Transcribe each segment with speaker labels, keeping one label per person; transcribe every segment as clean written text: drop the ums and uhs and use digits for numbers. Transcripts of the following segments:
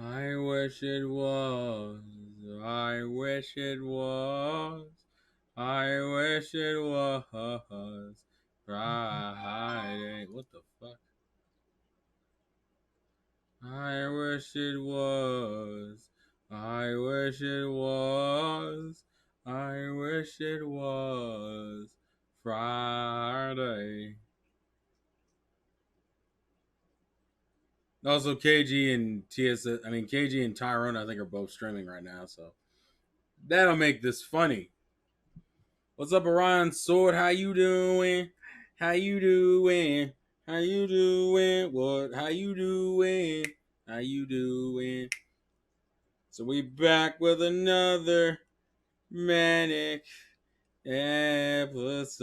Speaker 1: I wish it was. I wish it was. I wish it was Friday. What the fuck? I wish it was. I wish it was. I wish it was Friday. Also, KG and KG and Tyrone, I think, are both streaming right now, so that'll make this funny. What's up, Orion Sword? How you doing? How you doing? How you doing? What? How you doing? How you doing? So we back with another Manic episode.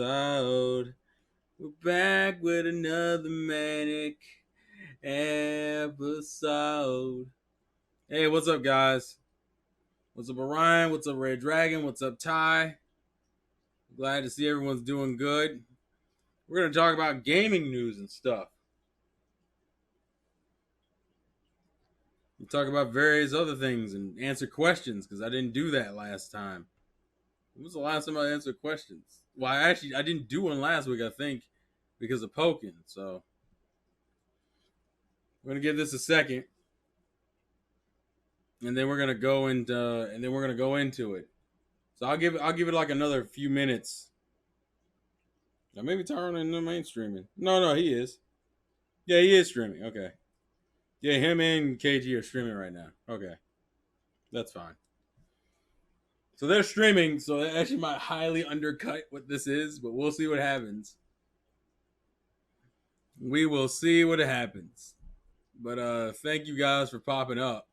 Speaker 1: We're back with another Manic episode. Hey, what's up, guys? What's up, Orion? What's up, Red Dragon? What's up, Ty? Glad to see everyone's doing good. We're going to talk about gaming news and stuff. We talk about various other things and answer questions because I didn't do that last time. When was the last time I answered questions? Well, I didn't do one last week, I think, because of poking. So we're gonna give this a second, and then we're gonna go into it. So I'll give it like another few minutes. Now maybe Tyrone and them ain't streaming. No, he is. Yeah, he is streaming. Okay. Yeah, him and KG are streaming right now. Okay, that's fine. So they're streaming, so that actually might highly undercut what this is, but we'll see what happens. We will see what happens. But thank you guys for popping up.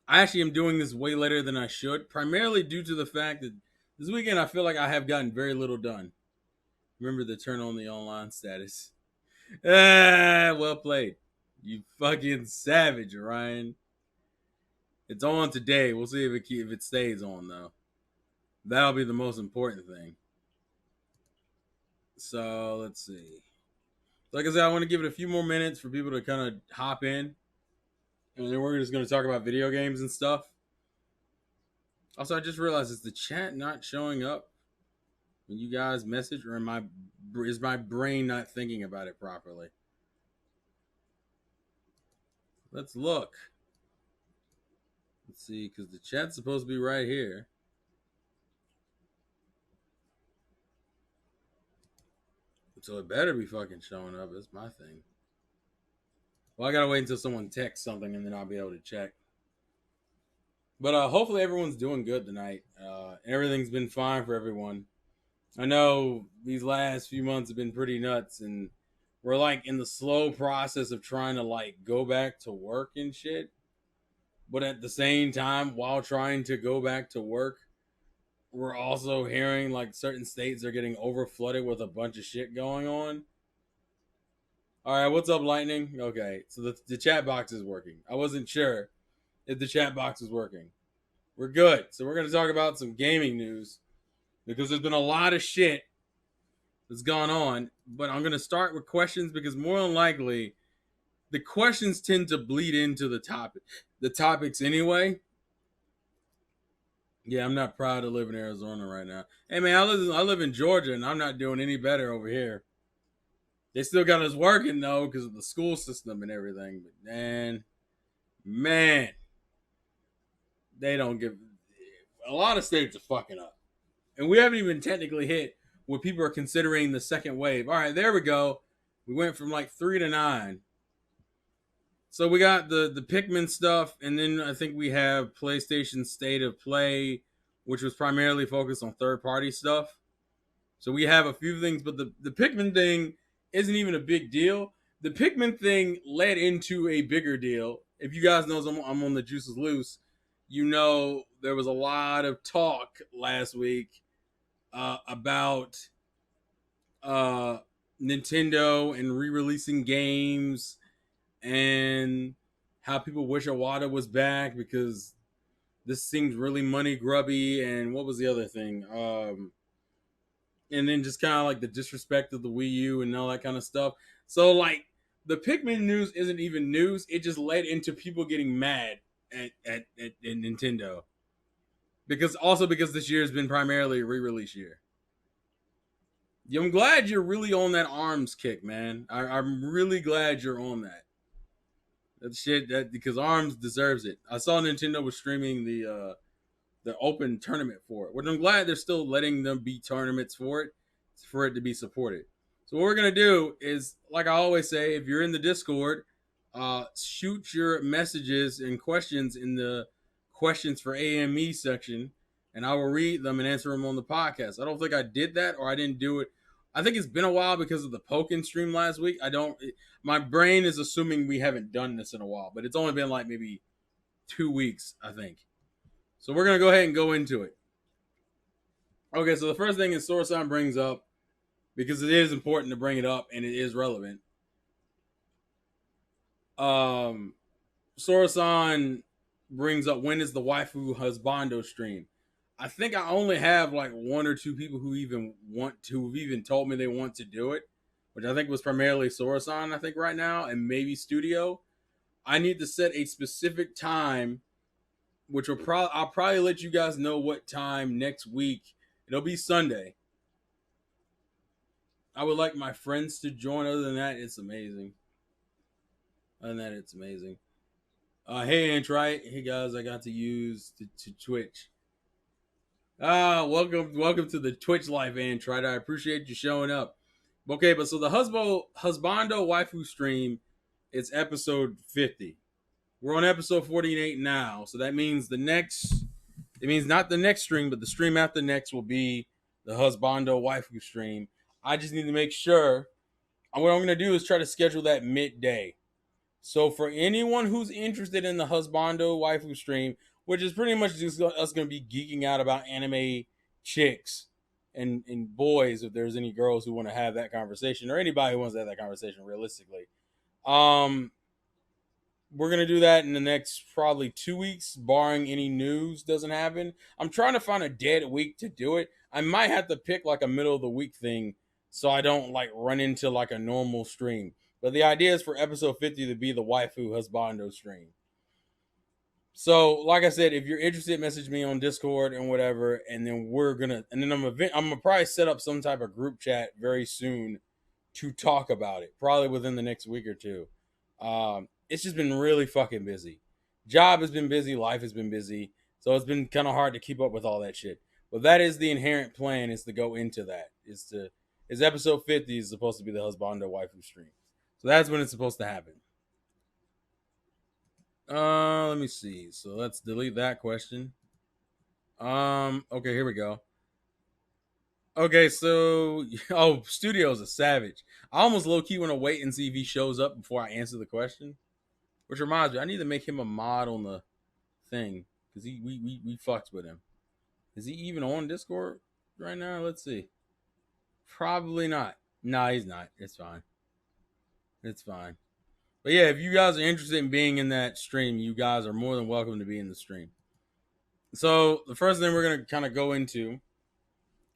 Speaker 1: I actually am doing this way later than I should, primarily due to the fact that this weekend I feel like I have gotten very little done. Remember the turn on the online status. Well played. You fucking savage, Ryan. It's on today. We'll see if it stays on though. That'll be the most important thing. So let's see. Like I said, I want to give it a few more minutes for people to kind of hop in, and then we're just going to talk about video games and stuff. Also, I just realized, is the chat not showing up when you guys message, or is my brain not thinking about it properly? Let's look. Let's see, because the chat's supposed to be right here. So it better be fucking showing up. That's my thing. Well, I gotta wait until someone texts something, and then I'll be able to check. But hopefully everyone's doing good tonight. Everything's been fine for everyone. I know these last few months have been pretty nuts, and we're like in the slow process of trying to like go back to work and shit. But at the same time, while trying to go back to work, we're also hearing like certain states are getting over flooded with a bunch of shit going on. All right, what's up, Lightning? Okay, so the chat box is working. I wasn't sure if the chat box was working. We're good. So we're going to talk about some gaming news because there's been a lot of shit that's gone on. But I'm going to start with questions because more than likely, the questions tend to bleed into the topics anyway. Yeah, I'm not proud to live in Arizona right now. Hey man, I live in Georgia and I'm not doing any better over here. They still got us working though because of the school system and everything. But man, they don't give. A lot of states are fucking up, and we haven't even technically hit what people are considering the second wave. All right, there we go. We went from like 3 to 9. So we got the Pikmin stuff, and then I think we have PlayStation State of Play, which was primarily focused on third party stuff. So we have a few things, but the Pikmin thing isn't even a big deal. The Pikmin thing led into a bigger deal. If you guys know I'm on the Juices Loose, you know there was a lot of talk last week about Nintendo and re-releasing games and how people wish Iwata was back because this seems really money grubby. And what was the other thing? And then just kind of like the disrespect of the Wii U and all that kind of stuff. So like the Pikmin news isn't even news. It just led into people getting mad at Nintendo because this year has been primarily a re-release year. I'm glad you're really on that arms kick, man. I'm really glad you're on that. That shit that because arms deserves it. I saw Nintendo was streaming the open tournament for it, which I'm glad they're still letting them be tournaments for it to be supported. So what we're gonna do is, like I always say, if you're in the Discord, shoot your messages and questions in the questions for AME section, and I will read them and answer them on the podcast. I don't think I did that, or I didn't do it. I think it's been a while because of the Pokken stream last week. My brain is assuming we haven't done this in a while, but it's only been like maybe 2 weeks, I think. So we're gonna go ahead and go into it. Okay, so the first thing is Sorasan brings up, because it is important to bring it up and it is relevant. Sorasan brings up, when is the waifu husbando stream? I think I only have like one or two people who've even told me they want to do it, which I think was primarily Sorasan, I think right now, and maybe Studio. I need to set a specific time, which I'll probably let you guys know what time next week. It'll be Sunday. I would like my friends to join. Other than that, it's amazing. Hey, Antrite. Hey, guys. I got to use to Twitch. Welcome to the Twitch live, Antrite. I appreciate you showing up. Okay, but so the Husbando Waifu stream, it's episode 50. We're on episode 48 now, so that means it means not the next stream, but the stream after next will be the Husbando Waifu stream. I just need to make sure. What I'm going to do is try to schedule that midday. So for anyone who's interested in the Husbando Waifu stream, which is pretty much just us going to be geeking out about anime chicks and boys, if there's any girls who want to have that conversation, or anybody who wants to have that conversation realistically. We're going to do that in the next probably 2 weeks, barring any news doesn't happen. I'm trying to find a dead week to do it. I might have to pick like a middle of the week thing so I don't like run into like a normal stream. But the idea is for episode 50 to be the waifu husbando stream. So, like I said, if you're interested, message me on Discord and whatever, and then I'm gonna probably set up some type of group chat very soon to talk about it, probably within the next week or two. It's just been really fucking busy. Job has been busy, life has been busy, so it's been kind of hard to keep up with all that shit. But that is the inherent plan, is to go into that. Is episode 50 is supposed to be the Husbando Waifu stream. So that's when it's supposed to happen. Let me see. So let's delete that question. Okay, here we go. Okay, so Studio's a savage. I almost low-key want to wait and see if he shows up before I answer the question. Which reminds me, I need to make him a mod on the thing, because we fucked with him. Is he even on Discord right now? Let's see. Probably not. Nah, he's not. It's fine. But yeah, if you guys are interested in being in that stream, you guys are more than welcome to be in the stream. So the first thing we're gonna kind of go into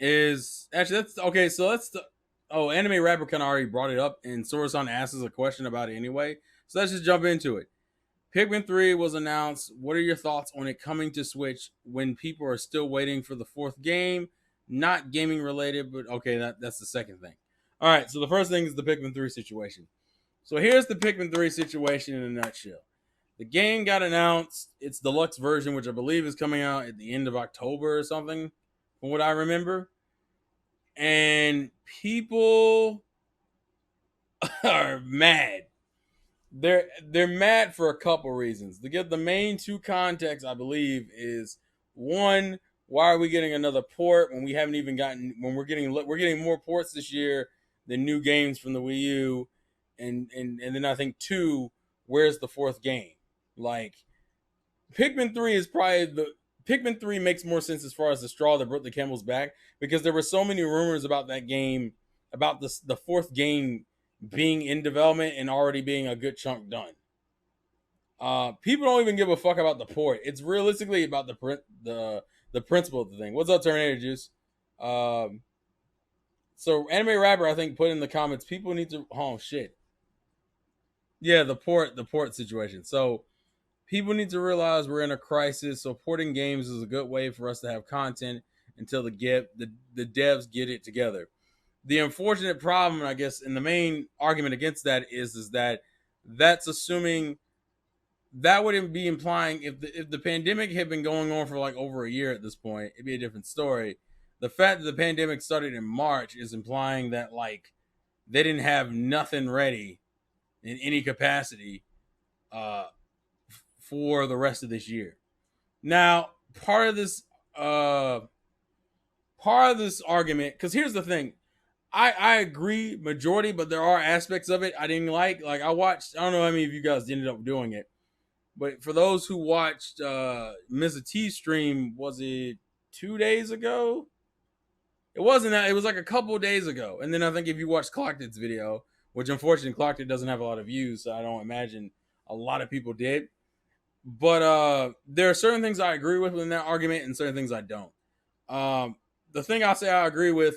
Speaker 1: is actually that's okay. So Anime Rapper kind of already brought it up, and Sorasan asked us a question about it anyway. So let's just jump into it. Pikmin 3 was announced. What are your thoughts on it coming to Switch when people are still waiting for the fourth game? Not gaming related, but okay, that's the second thing. All right, so the first thing is the Pikmin 3 situation. So here's the Pikmin 3 situation in a nutshell. The game got announced. It's deluxe version, which I believe is coming out at the end of October or something, from what I remember. And people are mad. They're mad for a couple reasons. To give the main two contexts, I believe, is one, why are we getting another port when we haven't even gotten, when we're getting more ports this year than new games from the Wii U, and then I think two, where's the fourth game? Like, Pikmin 3 makes more sense as far as the straw that broke the camel's back, because there were so many rumors about that game, about the fourth game being in development and already being a good chunk done. People don't even give a fuck about the port. It's realistically about the principle of the thing. What's up, Tornado Juice? So Anime Rapper, I think, put in the comments, people need to, oh shit. Yeah, the port situation. So people need to realize we're in a crisis. So porting games is a good way for us to have content until the devs get it together. The unfortunate problem, I guess, and the main argument against that is that that's assuming that wouldn't be implying if the pandemic had been going on for like over a year at this point, it'd be a different story. The fact that the pandemic started in March is implying that like they didn't have nothing ready in any capacity uh, for the rest of this year. Now, uh, part of this argument, because here's the thing, I agree majority, but there are aspects of it I didn't like. Like I watched, I don't know how many of you guys ended up doing it, but for those who watched Mr. T stream, was it 2 days ago? It wasn't that. It was like a couple of days ago. And then I think if you watch Clocked's video, which unfortunately Clocked doesn't have a lot of views, so I don't imagine a lot of people did. But there are certain things I agree with in that argument, and certain things I don't. The thing I say I agree with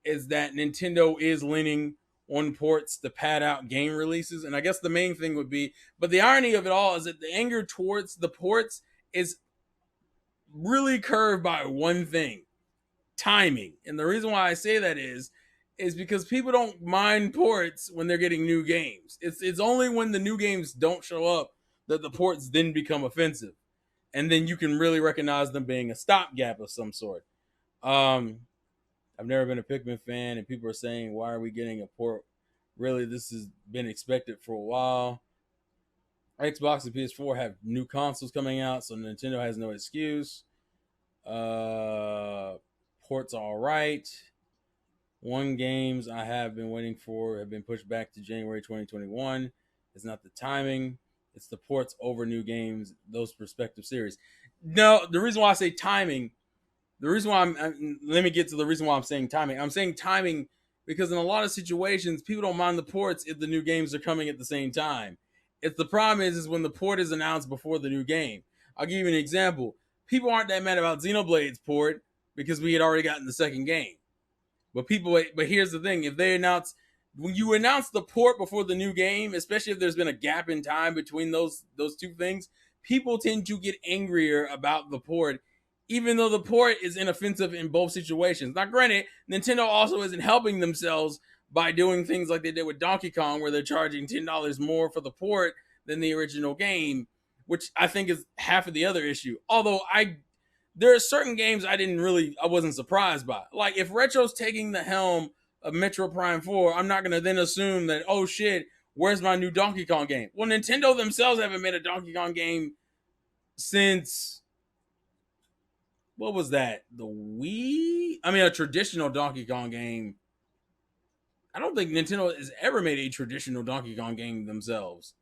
Speaker 1: is that Nintendo is leaning on ports to pad out game releases. And I guess the main thing would be, but the irony of it all is that the anger towards the ports is really curved by one thing: timing. And the reason why I say that is because people don't mind ports when they're getting new games. It's only when the new games don't show up that the ports then become offensive. And then you can really recognize them being a stopgap of some sort. Um, I've never been a Pikmin fan, and people are saying, "Why are we getting a port?" Really, this has been expected for a while. Xbox and PS4 have new consoles coming out, so Nintendo has no excuse. Uh, Ports all right. One games I have been waiting for have been pushed back to January 2021. It's not the timing; it's the ports over new games, those prospective series. No, the reason why I say timing, the reason why let me get to the reason why I'm saying timing. I'm saying timing because in a lot of situations, people don't mind the ports if the new games are coming at the same time. If the problem is when the port is announced before the new game. I'll give you an example. People aren't that mad about Xenoblade's port because we had already gotten the second game. But here's the thing: if they announce when you announce the port before the new game, especially if there's been a gap in time between those two things, people tend to get angrier about the port, even though the port is inoffensive in both situations. Now, granted, Nintendo also isn't helping themselves by doing things like they did with Donkey Kong, where they're charging $10 more for the port than the original game, which I think is half of the other issue. Although there are certain games I wasn't surprised by. Like if Retro's taking the helm of Metro Prime 4, I'm not gonna then assume that, oh shit, where's my new Donkey Kong game? Well, Nintendo themselves haven't made a Donkey Kong game since, what was that? The Wii? I mean, a traditional Donkey Kong game. I don't think Nintendo has ever made a traditional Donkey Kong game themselves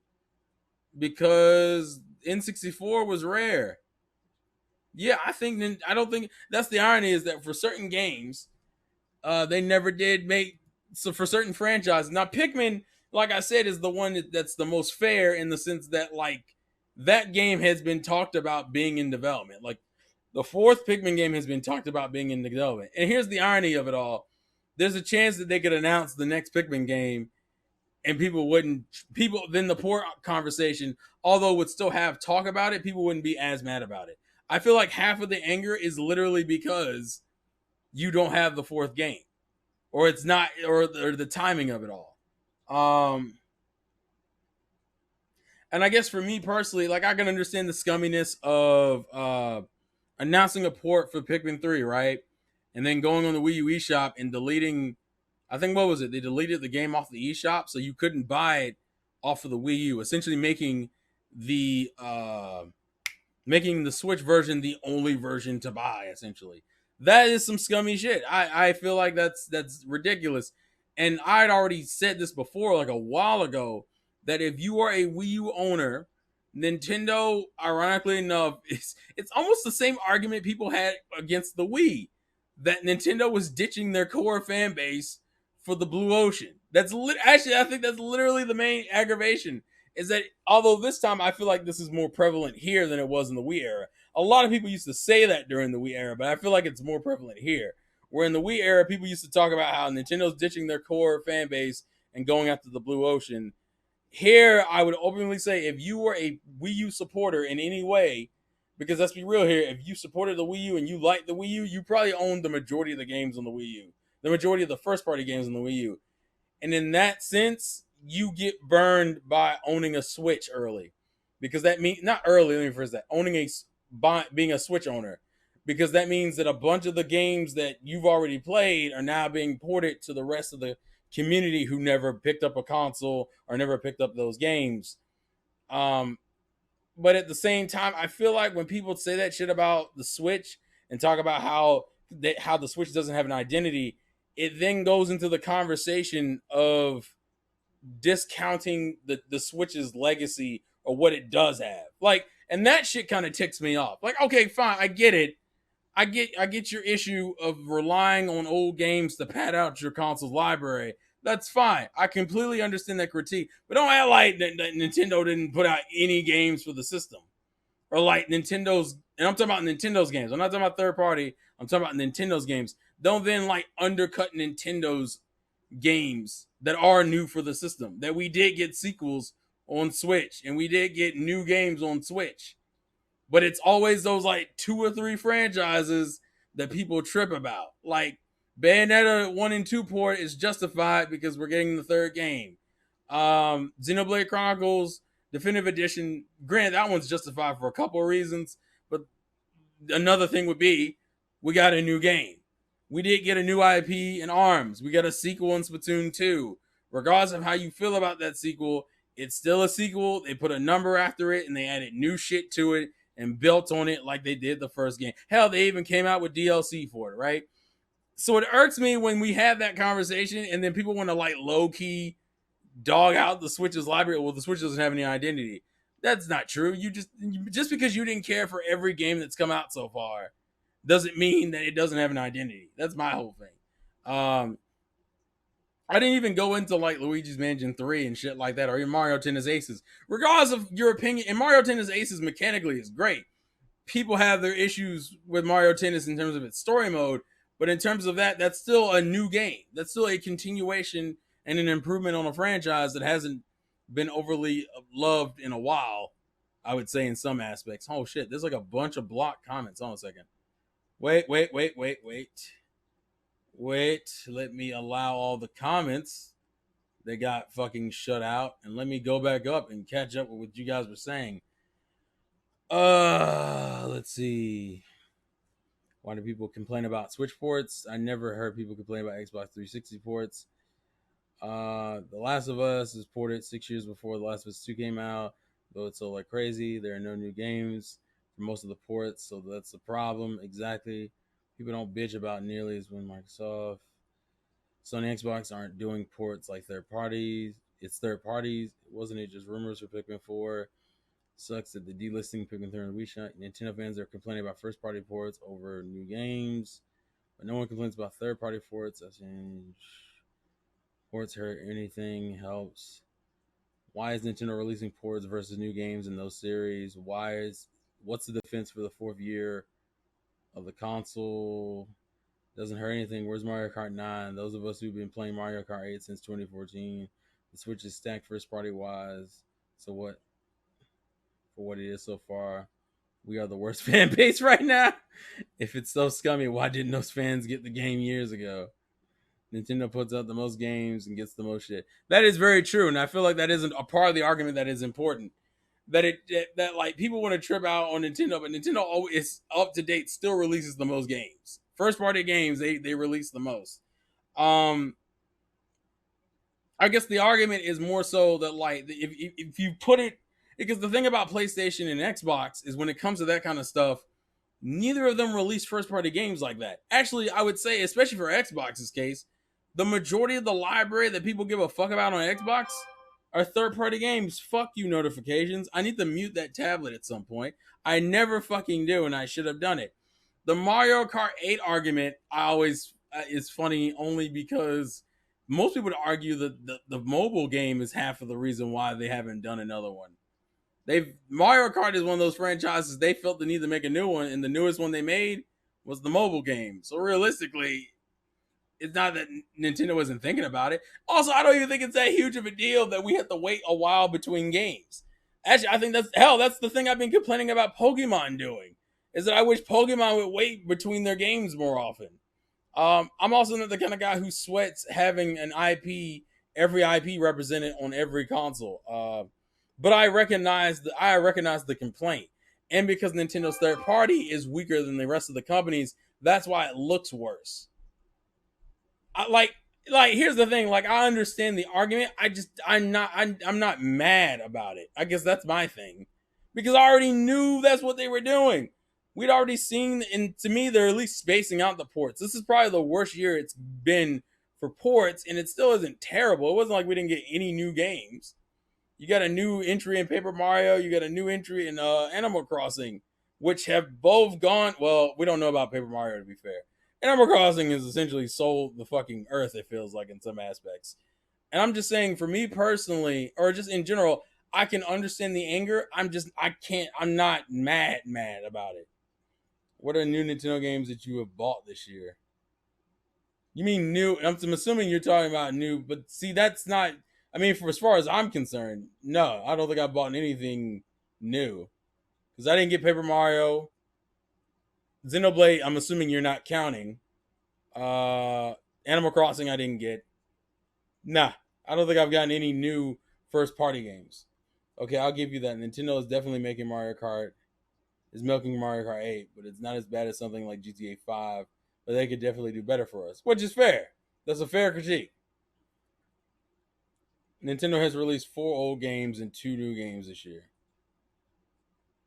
Speaker 1: because N64 was rare. Yeah, I don't think that's the irony is that for certain games, they never did make so for certain franchises. Now, Pikmin, like I said, is the one that's the most fair in the sense that like that game has been talked about being in development. Like the fourth Pikmin game has been talked about being in development. And here's the irony of it all: there's a chance that they could announce the next Pikmin game, and people then the poor conversation, although would still have talk about it, people wouldn't be as mad about it. I feel like half of the anger is literally because you don't have the fourth game, or it's not, or the timing of it all. And I guess for me personally, like I can understand the scumminess of announcing a port for Pikmin 3, right? And then going on the Wii U eShop and deleting, I think what was it? They deleted the game off the eShop, so you couldn't buy it off of the Wii U, essentially the making the Switch version the only version to buy. Essentially, that is some scummy shit. I feel like that's ridiculous. And I'd already said this before, like a while ago, that if you are a Wii U owner, Nintendo, ironically enough, it's almost the same argument people had against the Wii, that Nintendo was ditching their core fan base for the blue ocean. Actually, I think that's literally the main aggravation. Is that although this time I feel like this is more prevalent here than it was in the Wii era. A lot of people used to say that during the Wii era, but I feel like it's more prevalent here. Where in the Wii era, people used to talk about how Nintendo's ditching their core fan base and going after the blue ocean. Here, I would openly say if you were a Wii U supporter in any way, because let's be real here, if you supported the Wii U and you liked the Wii U, you probably owned the majority of the games on the Wii U, the majority of the first party games on the Wii U. And in that sense, you get burned by owning a Switch early, because that means not early. Let me first that owning being a Switch owner, because that means that a bunch of the games that you've already played are now being ported to the rest of the community who never picked up a console or never picked up those games. Um, but at the same time, I feel like when people say that shit about the Switch and talk about how the Switch doesn't have an identity, it then goes into the conversation of discounting the Switch's legacy or what it does have. Like, and that shit kind of ticks me off. Like, okay, fine, I get it. I get your issue of relying on old games to pad out your console's library. That's fine. I completely understand that critique. But don't act like that Nintendo didn't put out any games for the system. Or like Nintendo's, and I'm talking about Nintendo's games. I'm not talking about third party. I'm talking about Nintendo's games. Don't then like undercut Nintendo's games that are new for the system. That we did get sequels on Switch and we did get new games on Switch. But it's always those like 2 or 3 franchises that people trip about. Like Bayonetta 1 and 2 port is justified because we're getting the third game. Xenoblade Chronicles Definitive Edition, granted, that one's justified for a couple of reasons, but another thing would be we got a new game. We did get a new IP in ARMS. We got a sequel in Splatoon 2. Regardless of how you feel about that sequel, it's still a sequel. They put a number after it and they added new shit to it and built on it like they did the first game. Hell, they even came out with DLC for it, right? So it irks me when we have that conversation and then people want to like low-key dog out the Switch's library. Well, the Switch doesn't have any identity. That's not true. You just because you didn't care for every game that's come out so far doesn't mean that it doesn't have an identity. That's my whole thing. I didn't even go into like Luigi's Mansion 3 and shit like that, or even Mario Tennis Aces. Regardless of your opinion, and Mario Tennis Aces mechanically is great. People have their issues with Mario Tennis in terms of its story mode, but in terms of that, that's still a new game. That's still a continuation and an improvement on a franchise that hasn't been overly loved in a while, I would say, in some aspects. Oh shit, there's like a bunch of blocked comments. Hold on a second. Wait. Let me allow all the comments that got fucking shut out, and let me go back up and catch up with what you guys were saying. Let's see. Why do people complain about Switch ports? I never heard people complain about Xbox 360 ports. The Last of Us is ported 6 years before The Last of Us 2 came out, though it's so like crazy. There are no new games for most of the ports, so that's the problem. Exactly. People don't bitch about nearly as when Microsoft, Sony, Xbox aren't doing ports like third parties. It's third parties. Wasn't it just rumors for Pikmin 4? Sucks that the delisting Pikmin 3 and Wii Shot. Nintendo fans are complaining about first party ports over new games, but no one complains about third party ports. I think ports hurt anything helps. Why is Nintendo releasing ports versus new games in those series? What's the defense for the 4th year of the console? Doesn't hurt anything. Where's Mario Kart 9? Those of us who've been playing Mario Kart 8 since 2014, the Switch is stacked first party wise. So what? For what it is so far, we are the worst fan base right now. If it's so scummy, why didn't those fans get the game years ago? Nintendo puts out the most games and gets the most shit. That is very true, and I feel like that isn't a part of the argument that is important. That like people want to trip out on Nintendo, but Nintendo always up to date, still releases the most games. First party games, they release the most. I guess the argument is more so that like if you put it, because the thing about PlayStation and Xbox is when it comes to that kind of stuff, neither of them release first party games like that. Actually, I would say, especially for Xbox's case, the majority of the library that people give a fuck about on Xbox are third party games. Fuck you, notifications. I need to mute that tablet at some point. I never fucking do, and I should have done it. The Mario Kart 8 argument, I always is funny only because most people would argue that the mobile game is half of the reason why they haven't done another one. Mario Kart is one of those franchises they felt the need to make a new one, and the newest one they made was the mobile game. So realistically, it's not that Nintendo isn't thinking about it. Also, I don't even think it's that huge of a deal that we have to wait a while between games. Actually, I think that's the thing I've been complaining about Pokemon doing, is that I wish Pokemon would wait between their games more often. I'm also not the kind of guy who sweats having an every IP represented on every console. But I recognize the complaint, and because Nintendo's third party is weaker than the rest of the companies, that's why it looks worse. I, like here's the thing. Like I understand the argument. I'm not mad about it. I guess that's my thing, because I already knew that's what they were doing. We'd already seen, and to me, they're at least spacing out the ports. This is probably the worst year it's been for ports, and it still isn't terrible. It wasn't like we didn't get any new games. You got a new entry in Paper Mario. You got a new entry in Animal Crossing, which have both gone. Well, we don't know about Paper Mario, to be fair. Animal Crossing has essentially sold the fucking earth, it feels like, in some aspects. And I'm just saying, for me personally, or just in general, I can understand the anger. I'm not mad about it. What are new Nintendo games that you have bought this year? You mean new? I'm assuming you're talking about new, but see, that's not. I mean, for as far as I'm concerned, no, I don't think I bought anything new because I didn't get Paper Mario, Xenoblade. I'm assuming you're not counting. Uh, Animal Crossing, I didn't get. Nah, I don't think I've gotten any new first party games. Okay, I'll give you that. Nintendo is definitely making Mario Kart, is milking Mario Kart 8, but it's not as bad as something like GTA 5. But they could definitely do better for us, which is fair. That's a fair critique. Nintendo has released 4 old games and 2 new games this year.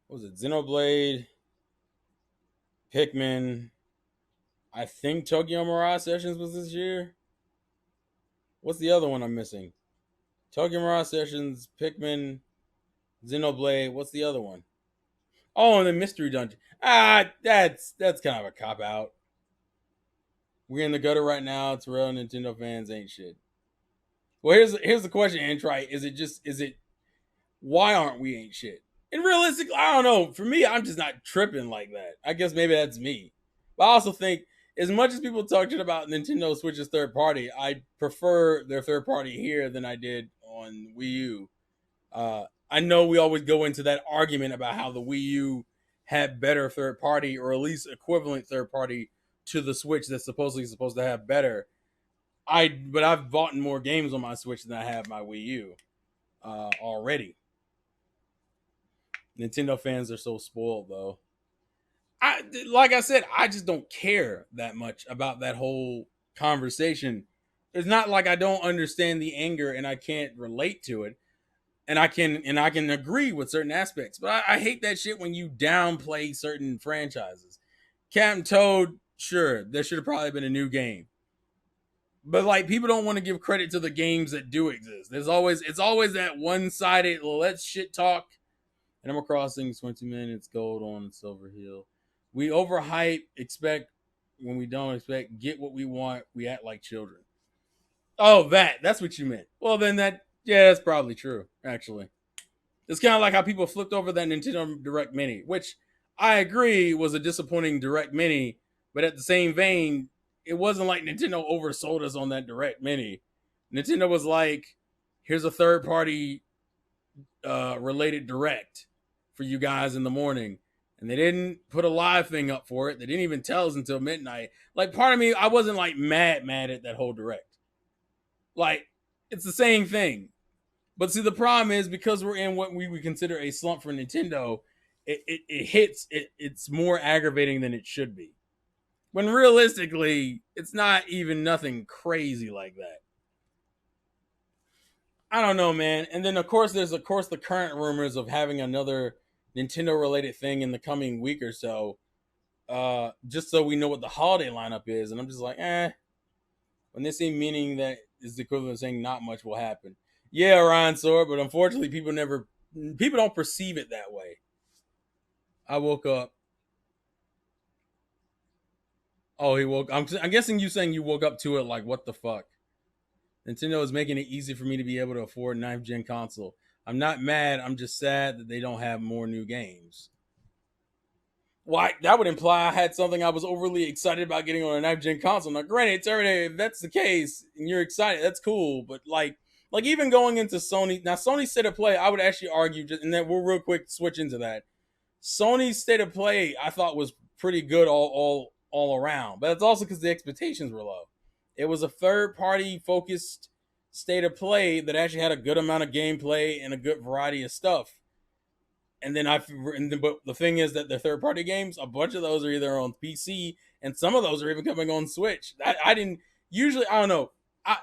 Speaker 1: What was it? Xenoblade, Pikmin. I think Tokyo Mirage Sessions was this year. What's the other one I'm missing? Tokyo Mirage Sessions, Pikmin, Xenoblade. What's the other one? Oh, and the Mystery Dungeon. That's kind of a cop out. We're in the gutter right now. It's real. Nintendo fans ain't shit. Well, here's the question, Antrite. Is it why aren't we ain't shit? And realistically, I don't know. For me, I'm just not tripping like that. I guess maybe that's me. But I also think, as much as people talk shit about Nintendo Switch's third party, I prefer their third party here than I did on Wii U. I know we always go into that argument about how the Wii U had better third party, or at least equivalent third party to the Switch that's supposedly supposed to have better. But I've bought more games on my Switch than I have my Wii U already. Nintendo fans are so spoiled, though. Like I said, I just don't care that much about that whole conversation. It's not like I don't understand the anger and I can't relate to it, and I can agree with certain aspects. But I hate that shit when you downplay certain franchises. Captain Toad, sure, there should have probably been a new game. But like, people don't want to give credit to the games that do exist. It's always that one-sided let's shit talk. Animal Crossing 20 minutes, gold on Silver Hill. We overhype, expect when we don't expect, get what we want, we act like children. Oh, that's what you meant. Well, then that's probably true, actually. It's kind of like how people flipped over that Nintendo Direct Mini, which I agree was a disappointing Direct Mini, but at the same vein, it wasn't like Nintendo oversold us on that Direct Mini. Nintendo was like, here's a third party related Direct for you guys in the morning. And they didn't put a live thing up for it. They didn't even tell us until midnight. Like, part of me, I wasn't like mad at that whole Direct. Like, it's the same thing. But see, the problem is, because we're in what we would consider a slump for Nintendo, it's more aggravating than it should be. When realistically, it's not even nothing crazy like that. I don't know, man. And then, of course, there's the current rumors of having another Nintendo related thing in the coming week or so, just so we know what the holiday lineup is. And I'm just like, when they say meaning, that is the equivalent of saying not much will happen. Yeah, Ryan Sword, but unfortunately, people don't perceive it that way. I woke up. Oh, he woke. I'm guessing you saying you woke up to it. Like, what the fuck? Nintendo is making it easy for me to be able to afford 9th gen console. I'm not mad. I'm just sad that they don't have more new games. Why that would imply I had something I was overly excited about getting on a 9th gen console. Now, granted, it's already if that's the case and you're excited, that's cool. But like even going into Sony now, Sony's state of play, I would actually argue, and then we'll real quick switch into that. Sony's state of play, I thought was pretty good all around, but it's also because the expectations were low. It was a third party focused state of play that actually had a good amount of gameplay and a good variety of stuff. But the thing is that the third party games, a bunch of those are either on PC, and some of those are even coming on Switch. I didn't usually. I don't know.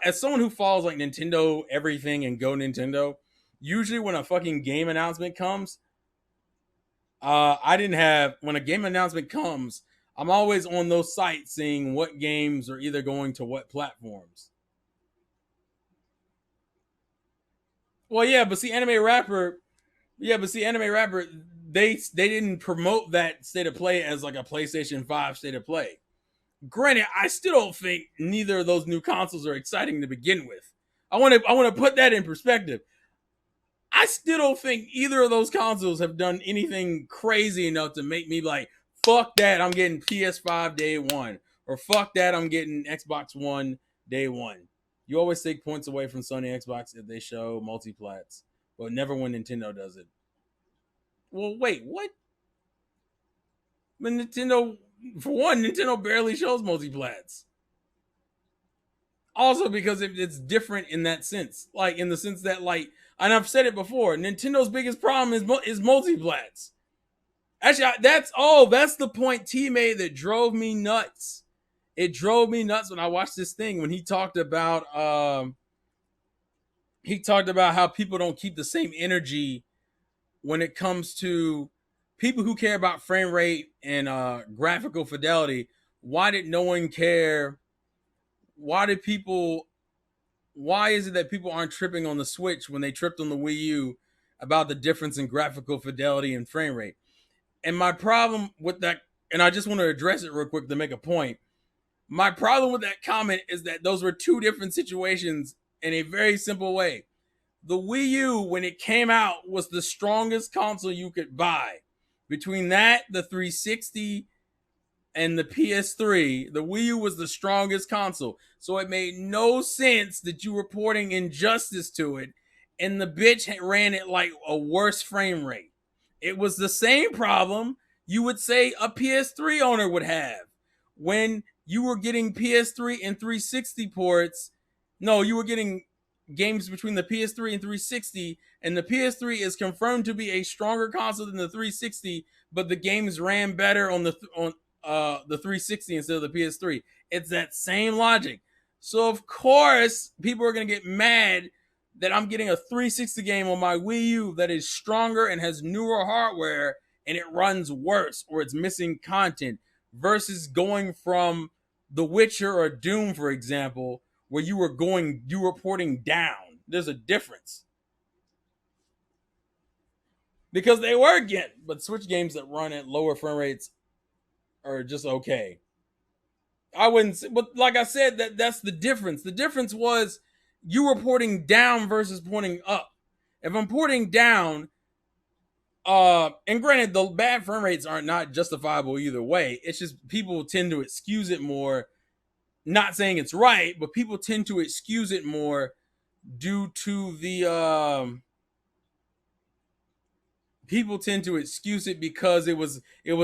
Speaker 1: As someone who follows like Nintendo everything and Go Nintendo, usually when a fucking game announcement comes, I didn't have when a game announcement comes. I'm always on those sites seeing what games are either going to what platforms. Well, yeah, but see, Anime Rapper they didn't promote that state of play as like a PlayStation 5 state of play. Granted, I still don't think neither of those new consoles are exciting to begin with. I want to put that in perspective. I still don't think either of those consoles have done anything crazy enough to make me like, fuck that, I'm getting PS5 day one. Or fuck that, I'm getting Xbox One day one. You always take points away from Sony Xbox if they show multiplats, but never when Nintendo does it. Well, wait, what? But Nintendo, for one, Nintendo barely shows multiplats. Also, because it's different in that sense, like in the sense that, like, and I've said it before, Nintendo's biggest problem is multiplats. Actually, that's the point T made that drove me nuts. It drove me nuts when I watched this thing when he talked about how people don't keep the same energy when it comes to people who care about frame rate and graphical fidelity. Why did no one care? Why is it that people aren't tripping on the Switch when they tripped on the Wii U about the difference in graphical fidelity and frame rate? And my problem with that, and I just want to address it real quick to make a point. My problem with that comment is that those were two different situations in a very simple way. The Wii U, when it came out, was the strongest console you could buy. Between that, the 360, and the PS3, the Wii U was the strongest console. So it made no sense that you were porting Injustice to it, and the bitch ran it like a worse frame rate. It was the same problem you would say a PS3 owner would have when you were getting PS3 and 360 ports. No, you were getting games between the PS3 and 360, and the PS3 is confirmed to be a stronger console than the 360, but the games ran better on the 360 instead of the PS3. It's that same logic. So of course, people are going to get mad that I'm getting a 360 game on my Wii U that is stronger and has newer hardware and it runs worse or it's missing content versus going from The Witcher or Doom, for example, where you were porting down. There's a difference. Because they were getting, but Switch games that run at lower frame rates are just okay. I wouldn't say, but like I said, that's the difference. The difference was you were porting down versus porting up. If I'm porting down, and granted, the bad frame rates are not justifiable either way. It's just people tend to excuse it more. Not saying it's right, but people tend to excuse it more due to the people tend to excuse it because it was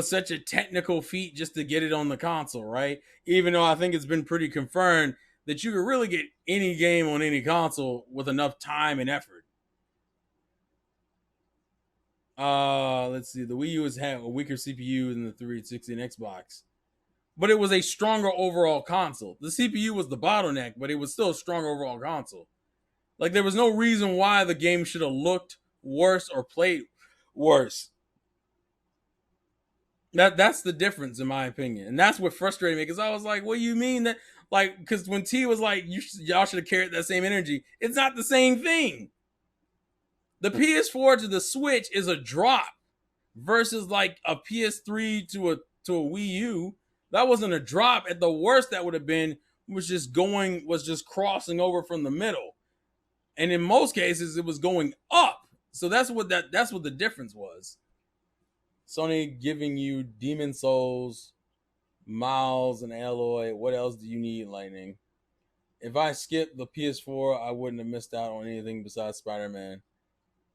Speaker 1: such a technical feat just to get it on the console, right? Even though I think it's been pretty confirmed that you can really get any game on any console with enough time and effort. Let's see. The Wii U has had a weaker CPU than the 360 and Xbox, but it was a stronger overall console. The CPU was the bottleneck, but it was still a strong overall console. Like there was no reason why the game should have looked worse or played worse. That's the difference in my opinion, and that's what frustrated me because I was like, "What do you mean that?" Like, because when T was like, "Y'all should have carried that same energy," it's not the same thing. The PS4 to the Switch is a drop versus like a PS3 to a Wii U. That wasn't a drop. At the worst, that would have been was just crossing over from the middle, and in most cases, it was going up. So that's what the difference was. Sony giving you Demon Souls, Miles, and Alloy. What else do you need, Lightning? If I skipped the PS4, I wouldn't have missed out on anything besides Spider-Man.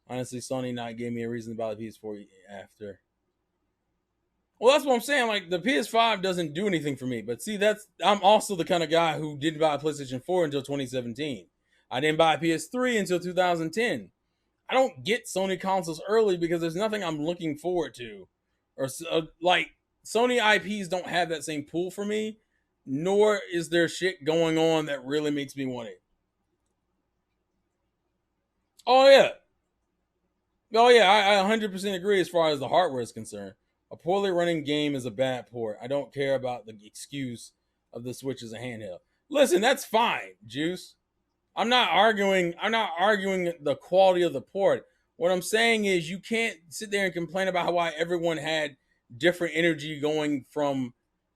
Speaker 1: Honestly, Sony not gave me a reason to buy the PS4 after. Well, that's what I'm saying. Like the PS5 doesn't do anything for me. But see, I'm also the kind of guy who didn't buy a PlayStation 4 until 2017. I didn't buy a PS3 until 2010. I don't get Sony consoles early because there's nothing I'm looking forward to, or like Sony IPs don't have that same pull for me. Nor is there shit going on that really makes me want it. Oh yeah, oh yeah, I 100% agree as far as the hardware is concerned. A poorly running game is a bad port. I don't care about the excuse of the Switch as a handheld. Listen, that's fine, Juice. I'm not arguing. I'm not arguing the quality of the port. What I'm saying is you can't sit there and complain about why everyone had different energy going from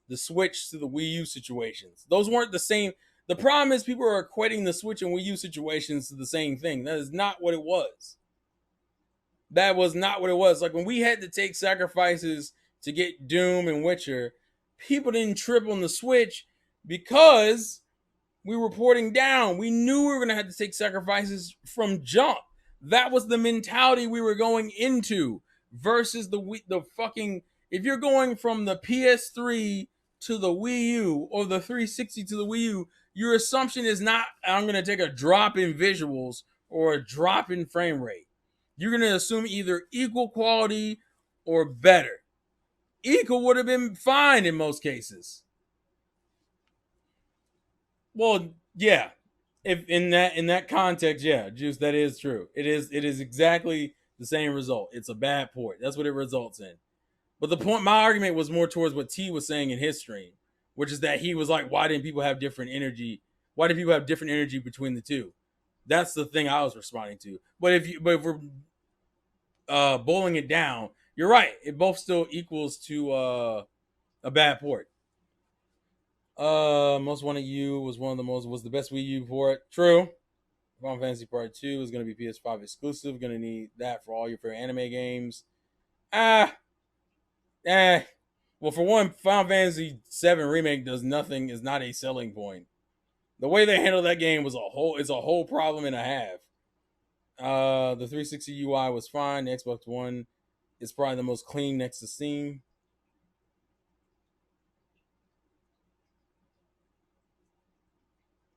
Speaker 1: the Switch to the Wii U situations. Those weren't the same. The problem is people are equating the Switch and Wii U situations to the same thing. That is not what it was. That was not what it was. Like when we had to take sacrifices to get Doom and Witcher, people didn't trip on the Switch because we were porting down. We knew we were going to have to take sacrifices from jump. That was the mentality we were going into versus the fucking, if you're going from the PS3 to the Wii U or the 360 to the Wii U, your assumption is not I'm going to take a drop in visuals or a drop in frame rate. You're going to assume either equal quality or better. Equal would have been fine in most cases. Well, yeah. If in that context, yeah, Juice, that is true. It is exactly the same result. It's a bad port. That's what it results in. But my argument was more towards what T was saying in his stream, which is that he was like, why didn't people have different energy? Why did people have different energy between the two? That's the thing I was responding to. But if we're boiling it down, you're right. It both still equals to a bad port. Most Wanted You was was the best Wii U port. True. Final Fantasy Part 2 is going to be PS5 exclusive. Going to need that for all your favorite anime games. Well, for one, Final Fantasy 7 Remake does nothing, is not a selling point. The way they handled that game was a whole problem and a half. The 360 UI was fine. The Xbox One is probably the most clean next to Steam.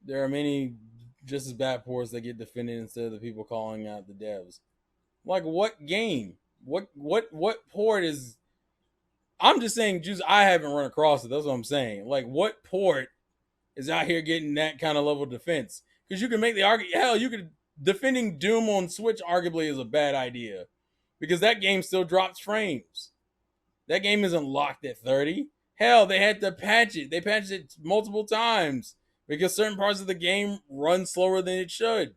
Speaker 1: There are many just as bad ports that get defended instead of the people calling out the devs. Like what game? What port is? I'm just saying, Juice. I haven't run across it. That's what I'm saying. Like what port is out here getting that kind of level of defense? Because you can make the argument. Hell, you could defending Doom on Switch arguably is a bad idea because that game still drops frames. That game isn't locked at 30. Hell, they had to patch it. They patched it multiple times because certain parts of the game run slower than it should.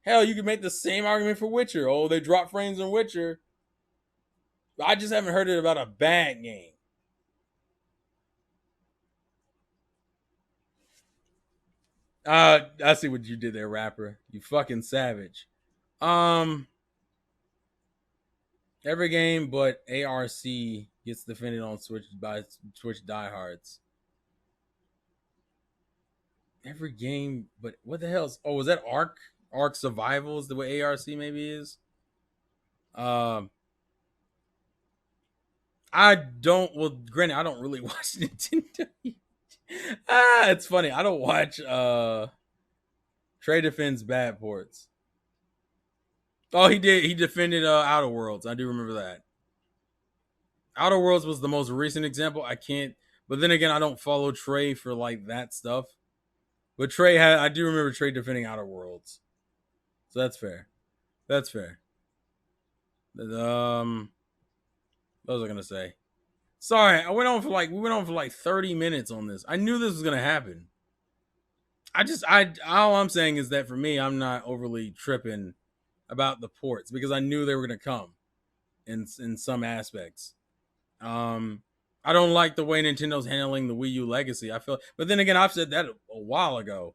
Speaker 1: Hell, you could make the same argument for Witcher. Oh, they drop frames in Witcher. I just haven't heard it about a bad game. I see what you did there, rapper. You fucking savage. Um, every game but ARC gets defended on Switch by Switch diehards. Every game, but what the hell? Oh, was that Ark? Ark Survival is the way ARC maybe is. I don't. Well, granted, I don't really watch Nintendo. It's funny. I don't watch Trey defends bad ports. Oh, he did. He defended Outer Worlds. I do remember that. Outer Worlds was the most recent example. I can't. But then again, I don't follow Trey for like that stuff. But Trey had. I do remember Trey defending Outer Worlds. So that's fair. That's fair. What was I gonna say? Sorry, we went on for like 30 minutes on this. I knew this was gonna happen. All I'm saying is that for me, I'm not overly tripping about the ports because I knew they were gonna come in some aspects. I don't like the way Nintendo's handling the Wii U legacy. I feel, but then again, I've said that a while ago.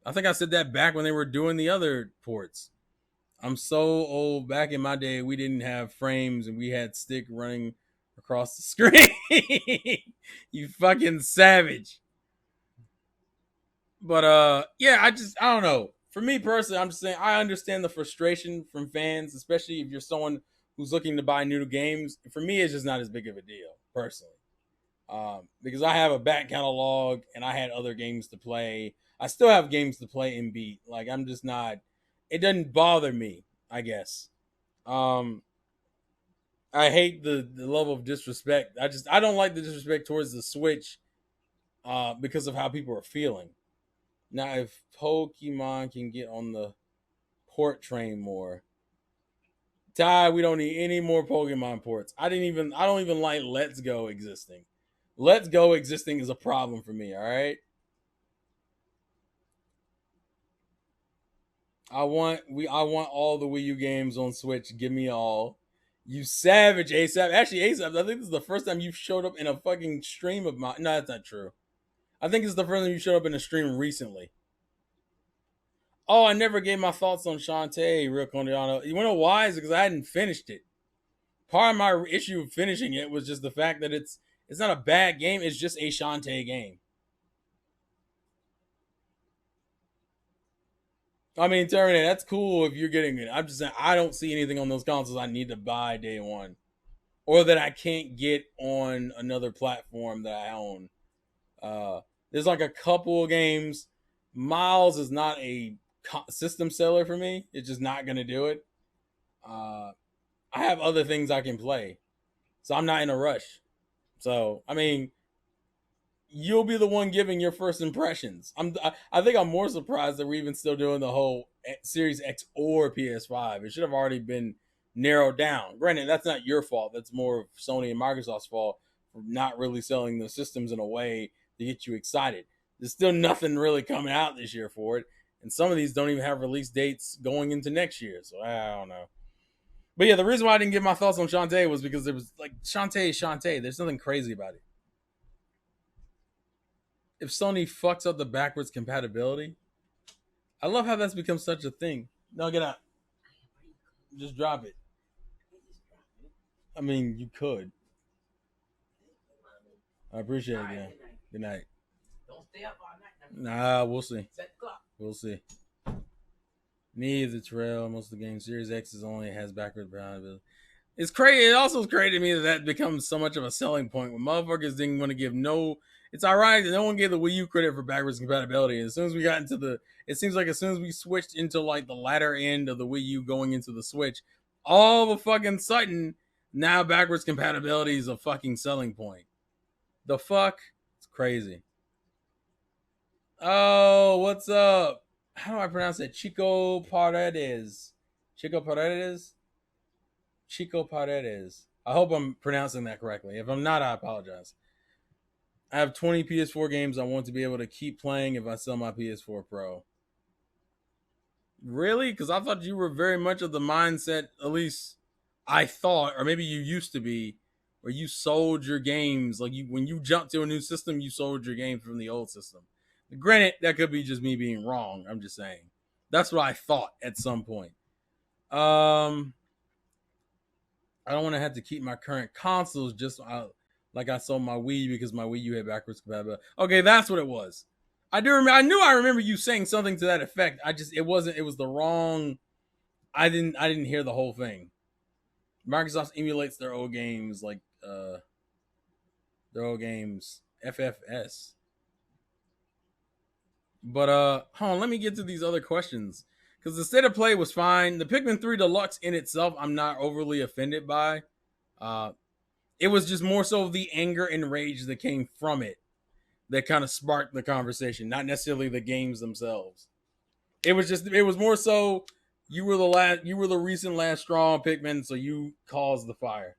Speaker 1: I think I said that back when they were doing the other ports. I'm so old. Back in my day, we didn't have frames and we had stick running across the screen. You fucking savage. But yeah, I don't know. For me personally, I'm just saying I understand the frustration from fans, especially if you're someone who's looking to buy new games. For me, it's just not as big of a deal personally, because I have a back catalog and I had other games to play. I still have games to play and beat. Like I'm just not. It doesn't bother me. I guess. Um, I hate the level of disrespect. I don't like the disrespect towards the Switch, because of how people are feeling. Now, if Pokemon can get on the port train more, Ty, we don't need any more Pokemon ports. I don't even like Let's Go existing. Let's Go existing is a problem for me. All right. I want all the Wii U games on Switch. Give me all. You savage, ASAP. Actually, ASAP, I think this is the first time you've showed up in a fucking stream of mine. No, that's not true. I think it's the first time you showed up in a stream recently. Oh, I never gave my thoughts on Shantae, Real Condiano. You know why? Is because I hadn't finished it. Part of my issue of finishing it was just the fact that it's not a bad game. It's just a Shantae game. I mean, Terminator, that's cool if you're getting it. I'm just saying I don't see anything on those consoles I need to buy day one, or that I can't get on another platform that I own. There's like a couple of games. Miles is not a system seller for me. It's just not gonna do it. Uh, I have other things I can play, so I'm not in a rush. So I mean, you'll be the one giving your first impressions. I think I'm more surprised that we're even still doing the whole Series X or PS5. It should have already been narrowed down. Granted, that's not your fault. That's more of Sony and Microsoft's fault for not really selling the systems in a way to get you excited. There's still nothing really coming out this year for it, and some of these don't even have release dates going into next year. So I don't know. But yeah, the reason why I didn't get my thoughts on Shantae was because it was like Shantae is Shantae. There's nothing crazy about it. If Sony fucks up the backwards compatibility, I love how that's become such a thing. No, get out. Just drop it. I mean, you could. I appreciate it, again. Good night. Nah, we'll see. We'll see. Neither Terrell. Most of the game Series X is only has backwards compatibility. It's crazy. It also is crazy to me that that becomes so much of a selling point when motherfuckers didn't want to give no. It's ironic that no one gave the Wii U credit for backwards compatibility. As soon as we got into it seems like as soon as we switched into like the latter end of the Wii U going into the Switch, all of a fucking sudden now backwards compatibility is a fucking selling point. The fuck? It's crazy. Oh, what's up? How do I pronounce it? Chico Paredes. Chico Paredes? Chico Paredes. I hope I'm pronouncing that correctly. If I'm not, I apologize. I have 20 PS4 games I want to be able to keep playing if I sell my PS4 Pro. Really? Because I thought you were very much of the mindset, at least I thought, or maybe you used to be, where you sold your games. Like you, when you jumped to a new system, you sold your games from the old system. Granted, that could be just me being wrong. I'm just saying. That's what I thought at some point. Um, I don't want to have to keep my current consoles just like I sold my Wii because my Wii U had backwards compatibility. Okay, that's what it was. I do. I knew I remember you saying something to that effect. I just it wasn't. It was the wrong. I didn't hear the whole thing. Microsoft emulates their old games like their old games FFS. But hold on, let me get to these other questions because the state of play was fine. The Pikmin 3 Deluxe in itself, I'm not overly offended by. Uh, it was just more so the anger and rage that came from it that kind of sparked the conversation, not necessarily the games themselves. It was more so you were the recent last straw on Pikmin, so you caused the fire.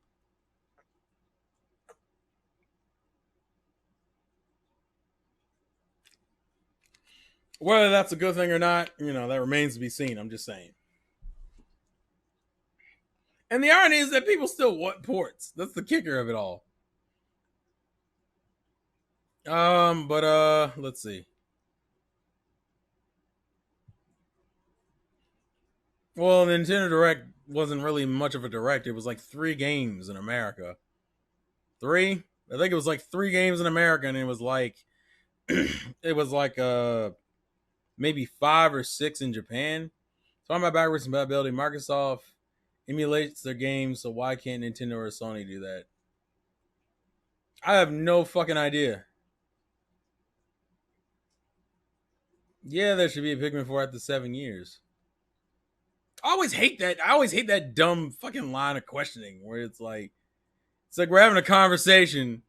Speaker 1: Whether that's a good thing or not, that remains to be seen. I'm just saying. And the irony is that people still want ports. That's the kicker of it all. But let's see. Well, Nintendo Direct wasn't really much of a direct. It was like 3 games in America. Three? I think it was like 3 games in America, and it was like it was like maybe 5 or 6 in Japan. So I'm about backwards compatibility. Microsoft emulates their games, so why can't Nintendo or Sony do that? I have no fucking idea. Yeah, there should be a Pikmin 4 after 7 years. I always hate that. I always hate that dumb fucking line of questioning where it's like we're having a conversation.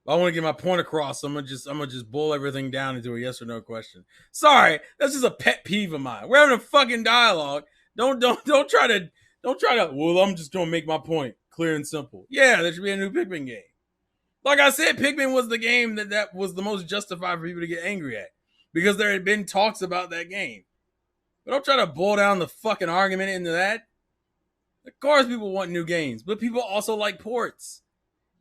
Speaker 1: I want to get my point across. So I'm gonna just boil everything down into a yes or no question. Sorry, that's just a pet peeve of mine. We're having a fucking dialogue. Don't try to Well, I'm just gonna make my point clear and simple. Yeah, there should be a new Pikmin game. Like I said, Pikmin was the game that was the most justified for people to get angry at because there had been talks about that game. But don't try to boil down the fucking argument into that. Of course, people want new games, but people also like ports.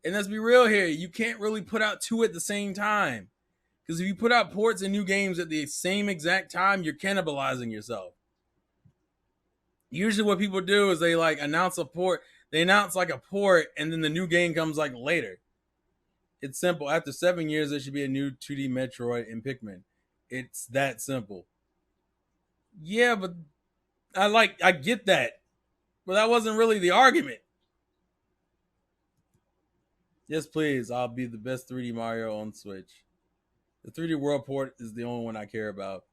Speaker 1: And let's be real here, you can't really put out 2 at the same time. Because if you put out ports and new games at the same exact time, you're cannibalizing yourself. Usually what people do is they like announce a port, they announce like a port, and then the new game comes like later. It's simple. After 7 years, there should be a new 2D Metroid in Pikmin. It's that simple. Yeah, but I get that. But that wasn't really the argument. Yes, please. I'll be the best 3D Mario on Switch. The 3D World port is the only one I care about.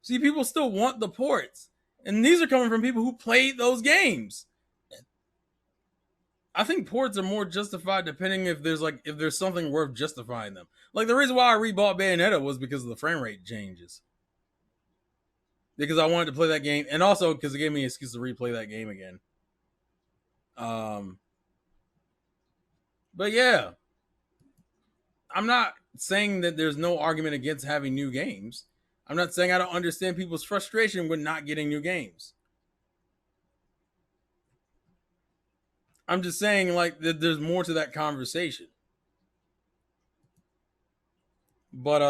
Speaker 1: See, people still want the ports. And these are coming from people who played those games. I think ports are more justified depending if there's something worth justifying them. Like the reason why I rebought Bayonetta was because of the frame rate changes. Because I wanted to play that game, and also because it gave me an excuse to replay that game again. Um, but yeah, I'm not saying that there's no argument against having new games. I'm not saying I don't understand people's frustration with not getting new games. I'm just saying like there's more to that conversation. But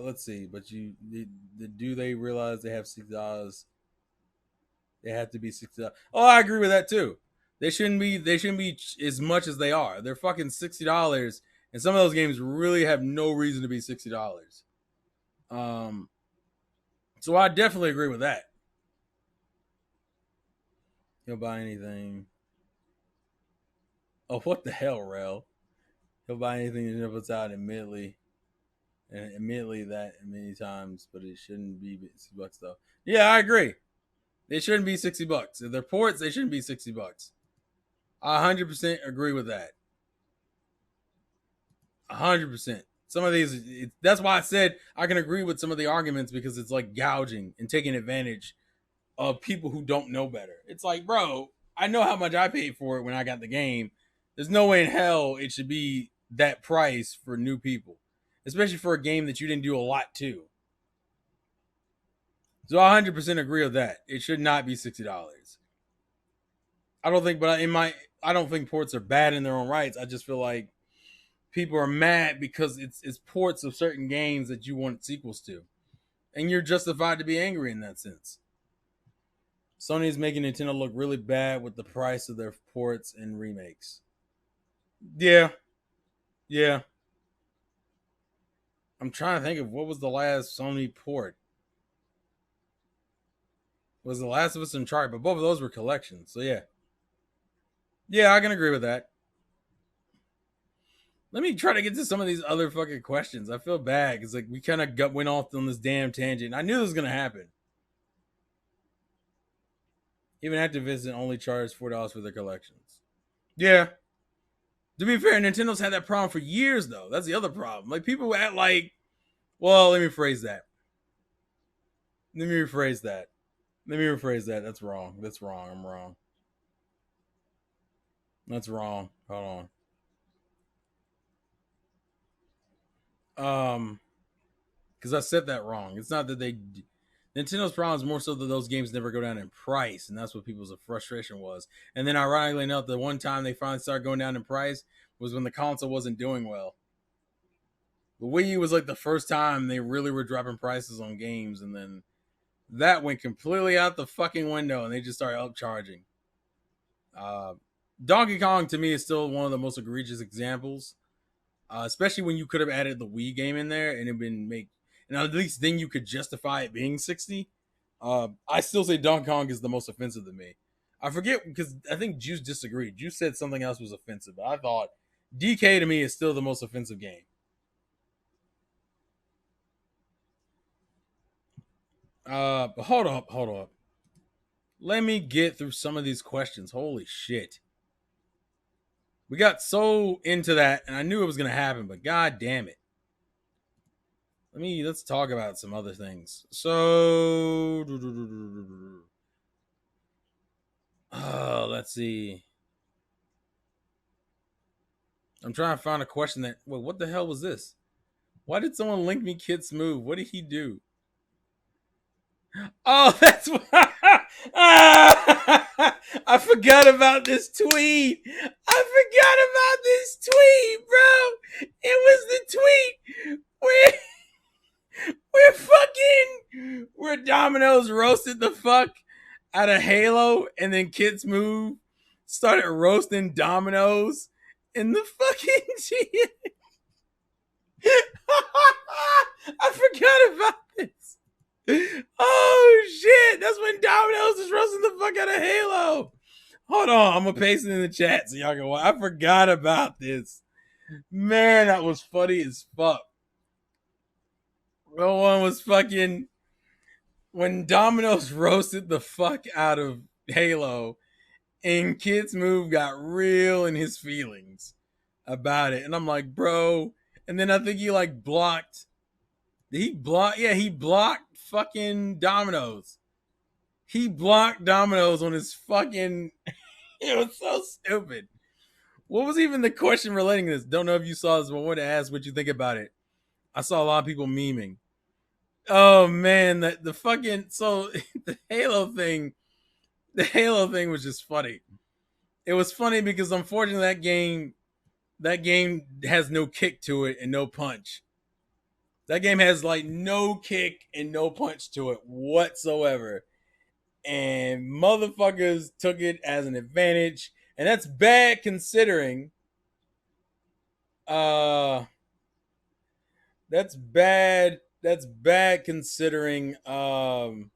Speaker 1: let's see. But do they realize they have $60? They have to be $60. Oh, I agree with that too. They shouldn't be as much as they are. They're fucking $60, and some of those games really have no reason to be $60. Um, so I definitely agree with that. He'll buy anything. Oh, what the hell, Rel? He'll buy anything that puts out admittedly, and admittedly that many times, but it shouldn't be $60 though. Yeah, I agree. They shouldn't be $60. If they're ports, they shouldn't be $60. I 100% agree with that. 100%. Some of these, that's why I said I can agree with some of the arguments because it's like gouging and taking advantage of people who don't know better. It's like, bro, I know how much I paid for it when I got the game. There's no way in hell it should be that price for new people, especially for a game that you didn't do a lot to. So I 100% agree with that. It should not be $60. I don't think, but I don't think ports are bad in their own rights. I just feel like people are mad because it's ports of certain games that you want sequels to, and you're justified to be angry in that sense. Sony is making Nintendo look really bad with the price of their ports and remakes. Yeah, yeah. I'm trying to think of what was the last Sony port. Was The Last of Us and Uncharted, but both of those were collections. So yeah, yeah, I can agree with that. Let me try to get to some of these other fucking questions. I feel bad because like we kind of went off on this damn tangent. I knew this was gonna happen. Even Activision only charged $4 for their collections. Yeah. To be fair, Nintendo's had that problem for years though. That's the other problem. Like people at like, well, let me rephrase that. That's wrong. That's wrong. I'm wrong. That's wrong. Hold on. Because I said that wrong. It's not that they Nintendo's problem is more so that those games never go down in price, and that's what people's frustration was. And then, ironically enough, the one time they finally started going down in price was when the console wasn't doing well. The Wii U was like the first time they really were dropping prices on games, and then That went completely out the fucking window, and they just started upcharging. Uh, Donkey Kong to me is still one of the most egregious examples, especially when you could have added the Wii game in there and it been make, and at least then you could justify it being 60. I still say Donkey Kong is the most offensive to me. I forget because I think Juice disagreed. Juice said something else was offensive, but I thought DK to me is still the most offensive game. But hold up. Let me get through some of these questions. Holy shit. We got so into that, and I knew it was gonna happen, but god damn it. Let's talk about some other things. So let's see. I'm trying to find a question that wait, what the hell was this? Why did someone link me Kid Smooth? What did he do? Oh, that's what I forgot about this tweet. I forgot about this tweet, bro. It was the tweet where Domino's roasted the fuck out of Halo, and then Kids Move started roasting Domino's in the fucking I forgot about this. Oh shit! That's when Domino's is roasting the fuck out of Halo. Hold on, I'm gonna paste it in the chat so y'all can watch. I forgot about this. Man, that was funny as fuck. No one was fucking when Domino's roasted the fuck out of Halo, and Kids Move got real in his feelings about it, and I'm like, bro. And then I think he like blocked. Did he block? Yeah, he blocked fucking Domino's. He blocked Domino's on his fucking. It was so stupid. What was even the question relating to this? Don't know if you saw this, but I wanted to ask what you think about it. I saw a lot of people memeing. Oh man, the fucking so the Halo thing was just funny. It was funny because unfortunately that game has no kick to it and no punch. That game has like no kick and no punch to it whatsoever. And motherfuckers took it as an advantage. And that's bad considering that's bad considering oh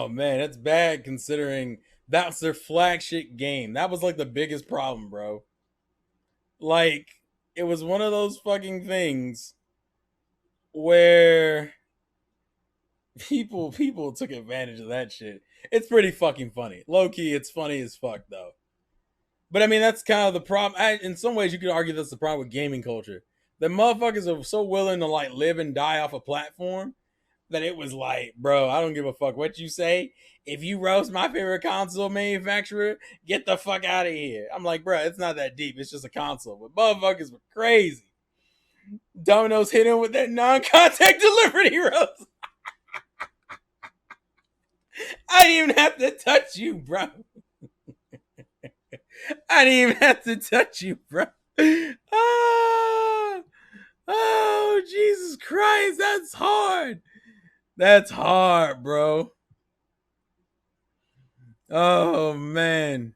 Speaker 1: man, that's bad considering that's their flagship game. That was like the biggest problem, bro. Like it was one of those fucking things where people took advantage of that shit. It's pretty fucking funny. Low key, it's funny as fuck though. But I mean, that's kind of the problem. In some ways, you could argue that's the problem with gaming culture. The motherfuckers are so willing to like live and die off a platform that it was like, bro, I don't give a fuck what you say. If you roast my favorite console manufacturer, get the fuck out of here. I'm like, bro, it's not that deep. It's just a console. But motherfuckers were crazy. Domino's hit him with that non-contact delivery roast. I didn't even have to touch you, bro. I didn't even have to touch you, bro. Oh, Jesus Christ. That's hard. That's hard, bro. Oh, man.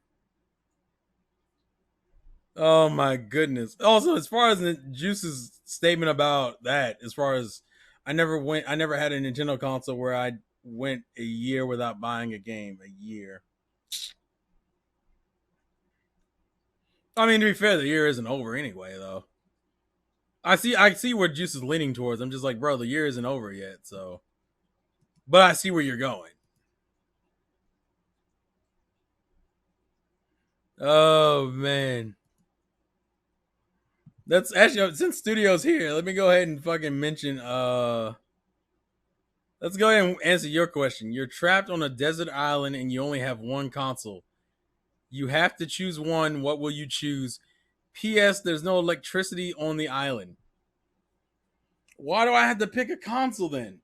Speaker 1: Oh, my goodness. Also, as far as Juice's statement about that, as far as I never had a Nintendo console where I went a year without buying a game. A year. I mean, to be fair, the year isn't over anyway, though. I see where Juice is leaning towards. I'm just like, bro, the year isn't over yet, so. But I see where you're going. Oh man, that's actually since Studio's here. Let me go ahead and fucking mention. Let's go ahead and answer your question. You're trapped on a desert island and you only have one console. You have to choose one. What will you choose? P.S. There's no electricity on the island. Why do I have to pick a console then?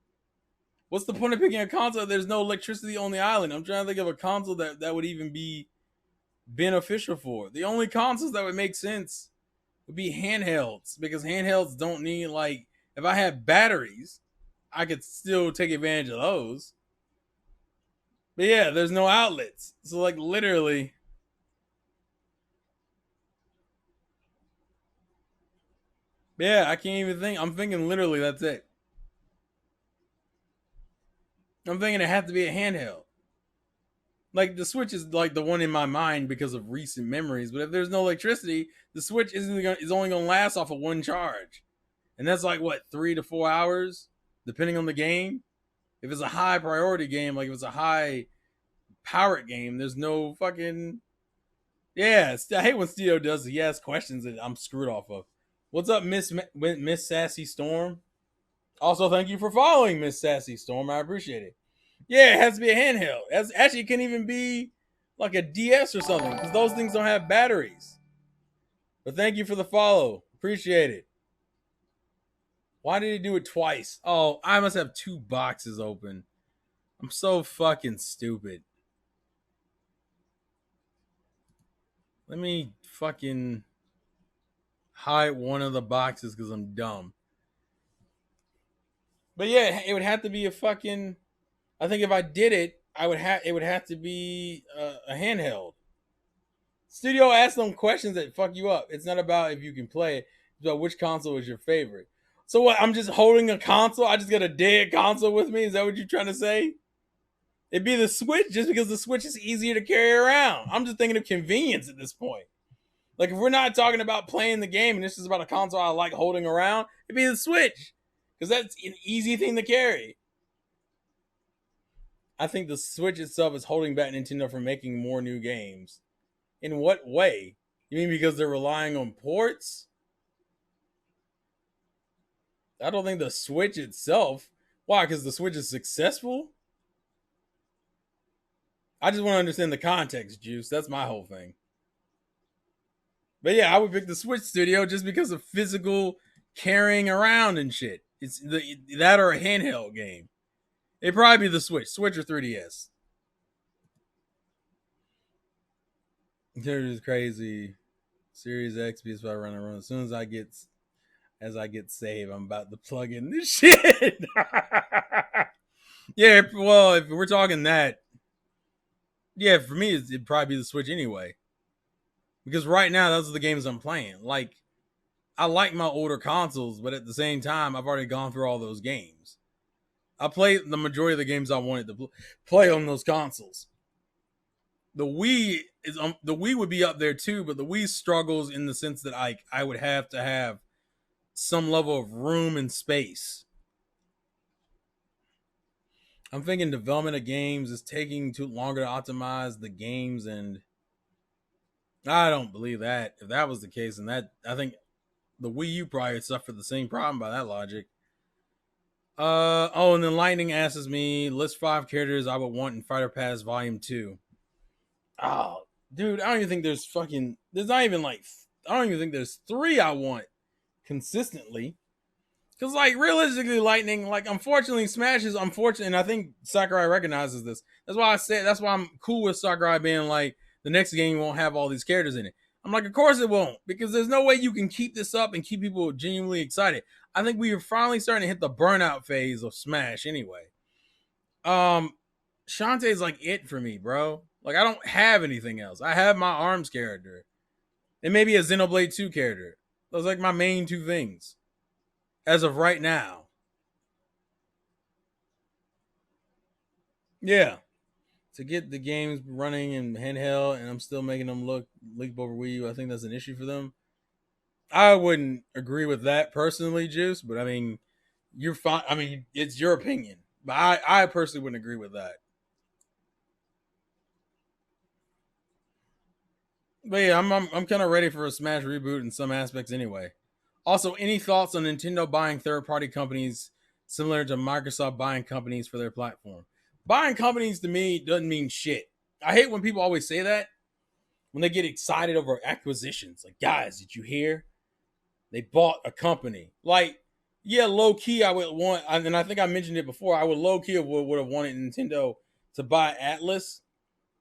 Speaker 1: What's the point of picking a console if there's no electricity on the island? I'm trying to think of a console that would even be beneficial for. The only consoles that would make sense would be handhelds because handhelds don't need like if I have batteries, I could still take advantage of those. But yeah, there's no outlets. So like literally, yeah, I can't even think. I'm thinking literally that's it. I'm thinking it had to be a handheld. Like the Switch is like the one in my mind because of recent memories. But if there's no electricity, the Switch is only gonna last off of one charge, and that's like what 3 to 4 hours, depending on the game. If it's a high priority game, like if it's a high powered game, there's no fucking yeah. I hate when Steve does. He asks questions that I'm screwed off of. What's up, Miss Sassy Storm? Also, thank you for following Miss Sassy Storm. I appreciate it. Yeah, it has to be a handheld. Actually, it can even be like a DS or something because those things don't have batteries. But thank you for the follow. Appreciate it. Why did he do it twice? Oh, I must have two boxes open. I'm so fucking stupid. Let me fucking hide one of the boxes because I'm dumb. But yeah, it would have to be a fucking. I think if I did it, it would have to be a handheld. Studio asks them questions that fuck you up. It's not about if you can play it. It's about which console is your favorite. So what? I'm just holding a console. I just got a dead console with me. Is that what you're trying to say? It'd be the Switch just because the Switch is easier to carry around. I'm just thinking of convenience at this point. Like if we're not talking about playing the game and this is about a console I like holding around, it'd be the Switch because that's an easy thing to carry. I think the Switch itself is holding back Nintendo from making more new games. In what way? You mean because they're relying on ports? I don't think the Switch itself. Why? Because the Switch is successful? I just want to understand the context, Juice. That's my whole thing. But yeah, I would pick the Switch Studio just because of physical carrying around and shit. It's that or a handheld game. It'd probably be the Switch or 3DS. They're just crazy. Series X, PS5 running around. As soon as I get saved, I'm about to plug in this shit. Yeah, well, if we're talking that, yeah, for me, it'd probably be the Switch anyway. Because right now, those are the games I'm playing. Like, I like my older consoles, but at the same time, I've already gone through all those games. I played the majority of the games I wanted to play on those consoles. The Wii would be up there too, but the Wii struggles in the sense that I would have to have some level of room and space. I'm thinking development of games is taking too longer to optimize the games, and I don't believe that. If that was the case, and that I think the Wii U probably suffered the same problem by that logic. And then Lightning asks me list 5 characters I would want in Fighter Pass Volume 2. Oh, dude, I don't even think there's not even like I don't even think there's 3 I want consistently. Cause like realistically, Lightning, like unfortunately, Smash is unfortunate, and I think Sakurai recognizes this. That's why I'm cool with Sakurai being like the next game won't have all these characters in it. I'm like, of course it won't, because there's no way you can keep this up and keep people genuinely excited. I think we are finally starting to hit the burnout phase of Smash anyway. Shantae's like it for me, bro. Like I don't have anything else. I have my ARMS character. And maybe a Xenoblade 2 character. Those are like my main 2 things. As of right now. Yeah. To get the games running in handheld and I'm still making them look leap over Wii U, I think that's an issue for them. I wouldn't agree with that personally, Juice, but I mean, you're fine. I mean, it's your opinion. But I personally wouldn't agree with that. But yeah, I'm kind of ready for a Smash reboot in some aspects anyway. Also, any thoughts on Nintendo buying third-party companies similar to Microsoft buying companies for their platform? Buying companies to me doesn't mean shit. I hate when people always say that when they get excited over acquisitions. Like, guys, did you hear? They bought a company. Like, yeah, low key, I would want, and I think I mentioned it before. I would low key would have wanted Nintendo to buy Atlas,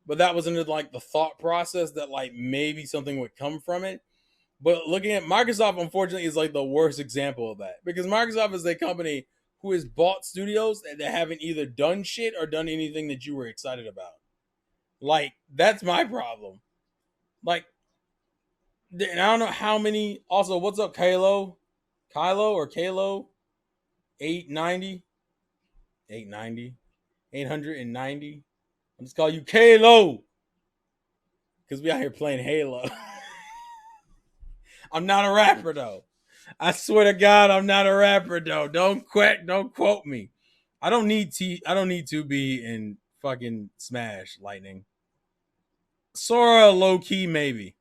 Speaker 1: but that was into like the thought process that like maybe something would come from it. But looking at Microsoft, unfortunately, is like the worst example of that because Microsoft is a company who has bought studios that haven't either done shit or done anything that you were excited about. Like, that's my problem. Like, and I don't know how many. Also, what's up, Kylo? Kylo or Kalo? 890? 890? 890? I'll just call you Kalo. Because we out here playing Halo. I'm not a rapper, though. I swear to God, I'm not a rapper, though. Don't quote me. I don't need to be in fucking Smash Lightning. Sora, low key, maybe.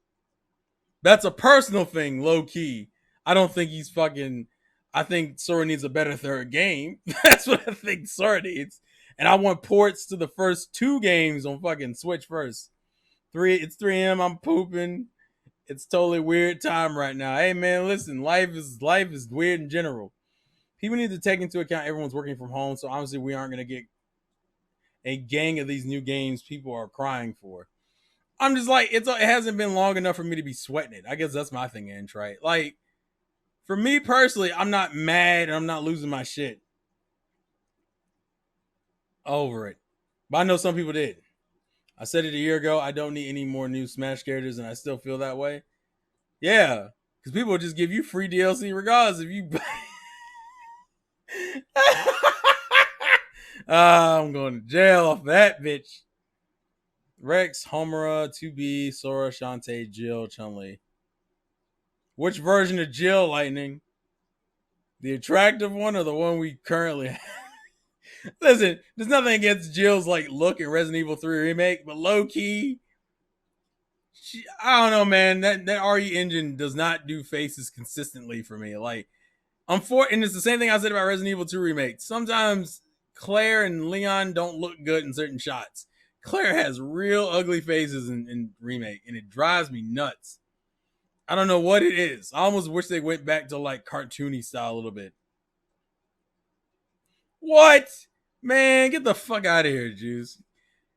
Speaker 1: That's a personal thing, low key. I don't think he's fucking. I think Sora needs a better third game. That's what I think Sora needs. And I want ports to the first 2 games on fucking Switch first. It's 3 a.m. I'm pooping. It's totally weird time right now. Hey man, listen, life is weird in general. People need to take into account everyone's working from home, so obviously we aren't gonna get a gang of these new games people are crying for. I'm just like, it hasn't been long enough for me to be sweating it. I guess that's my thing, Inch, right? Like, for me personally, I'm not mad and I'm not losing my shit over it. But I know some people did. I said it a year ago. I don't need any more new Smash characters, and I still feel that way. Yeah, because people will just give you free DLC regardless if you. I'm going to jail off that bitch. Rex, Homura, 2B, Sora, Shantae, Jill, Chun-Li. Which version of Jill, Lightning? The attractive one or the one we currently have? Listen, there's nothing against Jill's like look in Resident Evil 3 Remake, but low key, I don't know, man. That RE engine does not do faces consistently for me. Like, and it's the same thing I said about Resident Evil 2 Remake. Sometimes Claire and Leon don't look good in certain shots. Claire has real ugly faces in Remake, and it drives me nuts. I don't know what it is. I almost wish they went back to like cartoony style a little bit. What? Man, get the fuck out of here, Juice.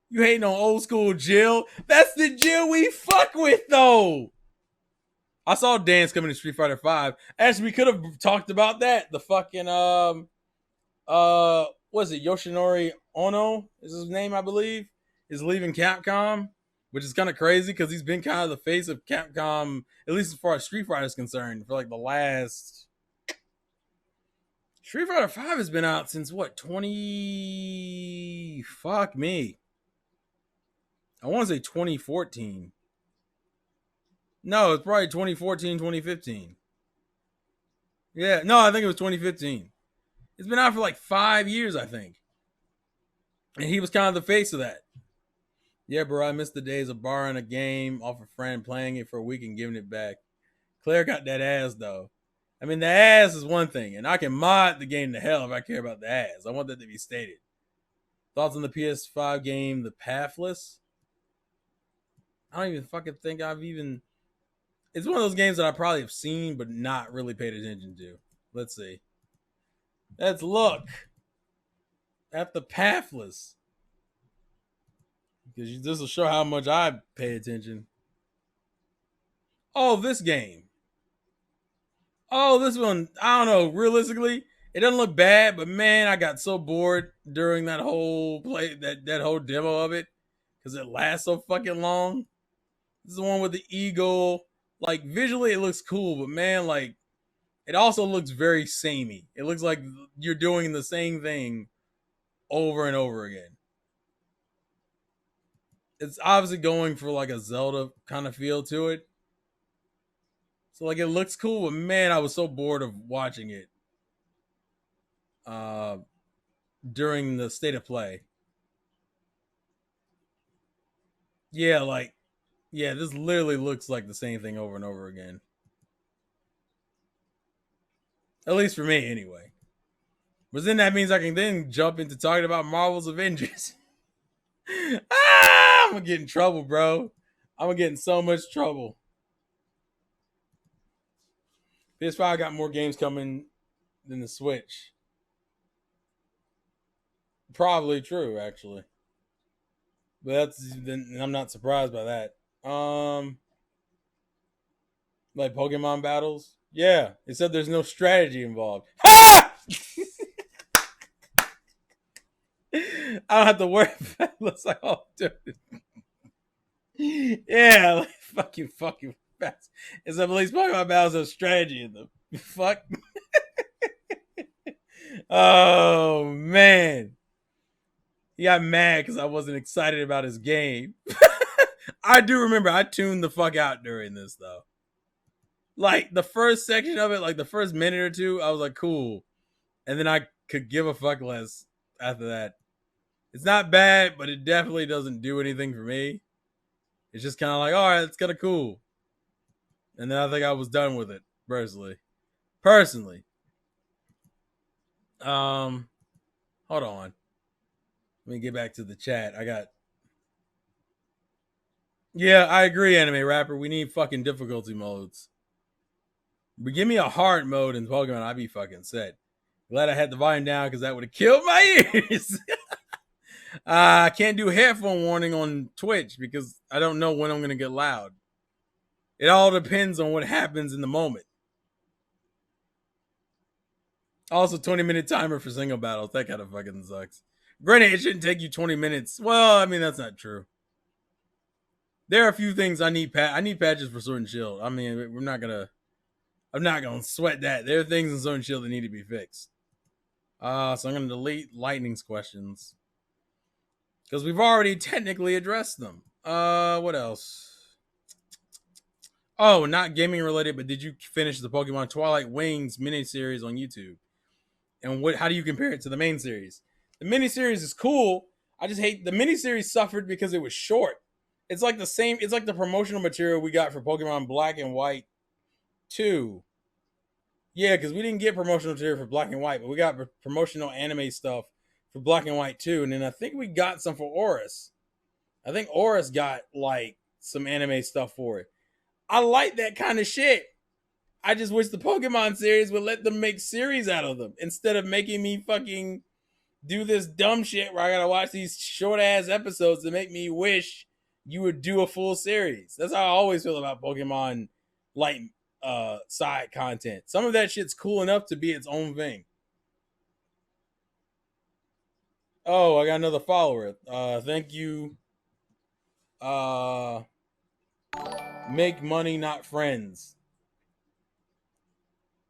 Speaker 1: You hating on old school Jill? That's the Jill we fuck with, though. I saw Dance coming to Street Fighter 5. Actually, we could have talked about that. The fucking what's it? Yoshinori Ono is his name, I believe, is leaving Capcom, which is kind of crazy because he's been kind of the face of Capcom, at least as far as Street Fighter is concerned, for like the last. Street Fighter 5 has been out since what, 20? Fuck me. I want to say 2014. No, it's probably 2014, 2015. Yeah, no, I think it was 2015. It's been out for like 5 years, I think. And he was kind of the face of that. Yeah, bro, I missed the days of borrowing a game off a friend, playing it for a week and giving it back. Claire got that ass, though. I mean, the ass is one thing, and I can mod the game to hell if I care about the ass. I want that to be stated. Thoughts on the PS5 game, The Pathless? I don't even fucking think I've even... It's one of those games that I probably have seen, but not really paid attention to. Let's see. Let's look at The Pathless. Because this will show how much I pay attention. Oh, this game. Oh, this one. I don't know. Realistically, it doesn't look bad, but man, I got so bored during that whole that whole demo of it because it lasts so fucking long. This is the one with the eagle. Like, visually, it looks cool, but man, like, it also looks very samey. It looks like you're doing the same thing over and over again. It's obviously going for like a Zelda kind of feel to it. So like it looks cool, but man, I was so bored of watching it during the state of play. Yeah, like, yeah, this literally looks like the same thing over and over again. At least for me, anyway. But then that means I can then jump into talking about Marvel's Avengers. I'm gonna get in trouble, bro. I'm gonna get in so much trouble. PS5 got more games coming than the Switch. Probably true, actually. But I'm not surprised by that. Like Pokemon battles. Yeah, it said there's no strategy involved. Ha! I don't have to worry about it. Looks like, oh, dude. Yeah, like, fuck you, fast. It's at least Pokemon battles have strategy in them. Fuck. Oh man, he got mad because I wasn't excited about his game. I do remember I tuned the fuck out during this though. Like the first section of it, like the first minute or two, I was like, cool, and then I could give a fuck less after that. It's not bad, but it definitely doesn't do anything for me. It's just kind of like, all right, it's kind of cool. And then I think I was done with it personally. Um, hold on. Let me get back to the chat. Yeah, I agree, Anime Rapper. We need fucking difficulty modes. But give me a hard mode in Pokemon, I'd be fucking set. Glad I had the volume down because that would have killed my ears. I can't do headphone warning on Twitch because I don't know when I'm going to get loud. It all depends on what happens in the moment. Also, 20-minute timer for single battles. That kind of fucking sucks. Granted, it shouldn't take you 20 minutes. Well, I mean, that's not true. There are a few things I need. I need patches for Sword and Shield. I mean, I'm not gonna sweat that. There are things in Sword and Shield that need to be fixed. So I'm gonna delete Lightning's questions because we've already technically addressed them. What else? Oh, not gaming related, but did you finish the Pokemon Twilight Wings miniseries on YouTube? And how do you compare it to the main series? The miniseries is cool. I just hate the miniseries suffered because it was short. It's like the same. It's like the promotional material we got for Pokemon Black and White 2. Yeah, because we didn't get promotional material for Black and White, but we got promotional anime stuff for Black and White 2. And then I think we got some for Oris. I think Oris got like some anime stuff for it. I like that kind of shit. I just wish the Pokemon series would let them make series out of them instead of making me fucking do this dumb shit where I gotta watch these short ass episodes to make me wish you would do a full series. That's how I always feel about Pokemon like side content. Some of that shit's cool enough to be its own thing. Oh, I got another follower. Thank you. Uh Make money, not friends.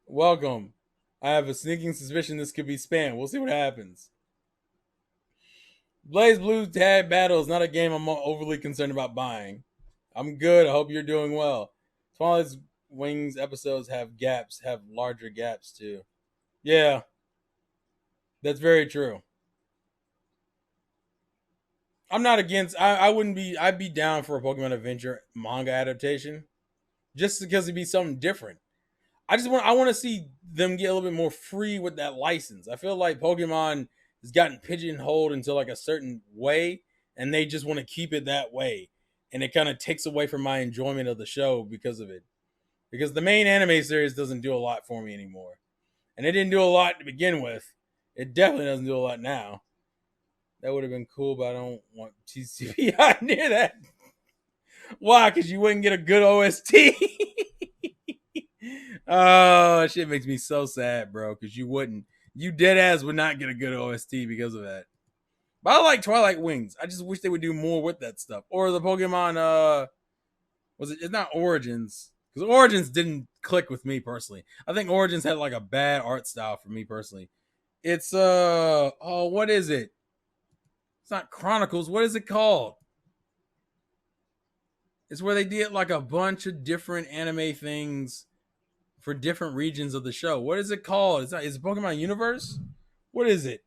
Speaker 1: Welcome. I have a sneaking suspicion this could be spam. We'll see what happens. Blaze Blue Tag Battle is not a game I'm overly concerned about buying. I'm good. I hope you're doing well. Twilight's Wings episodes have larger gaps too. Yeah, that's very true. I'm not against. I wouldn't be. I'd be down for a Pokemon Adventure manga adaptation, just because it'd be something different. I want to see them get a little bit more free with that license. I feel like Pokemon has gotten pigeonholed into like a certain way, and they just want to keep it that way, and it kind of takes away from my enjoyment of the show because of it. Because the main anime series doesn't do a lot for me anymore, and it didn't do a lot to begin with. It definitely doesn't do a lot now. That would have been cool, but I don't want TCPI near that. Why? Because you wouldn't get a good OST. Oh, that shit makes me so sad, bro. Because you wouldn't. You dead ass would not get a good OST because of that. But I like Twilight Wings. I just wish they would do more with that stuff. Or the Pokemon, it's not Origins. Because Origins didn't click with me personally. I think Origins had like a bad art style for me personally. It's what is it? It's not Chronicles. What is it called? It's where they did like a bunch of different anime things for different regions of the show. What is it called? Is it Pokemon Universe? What is it?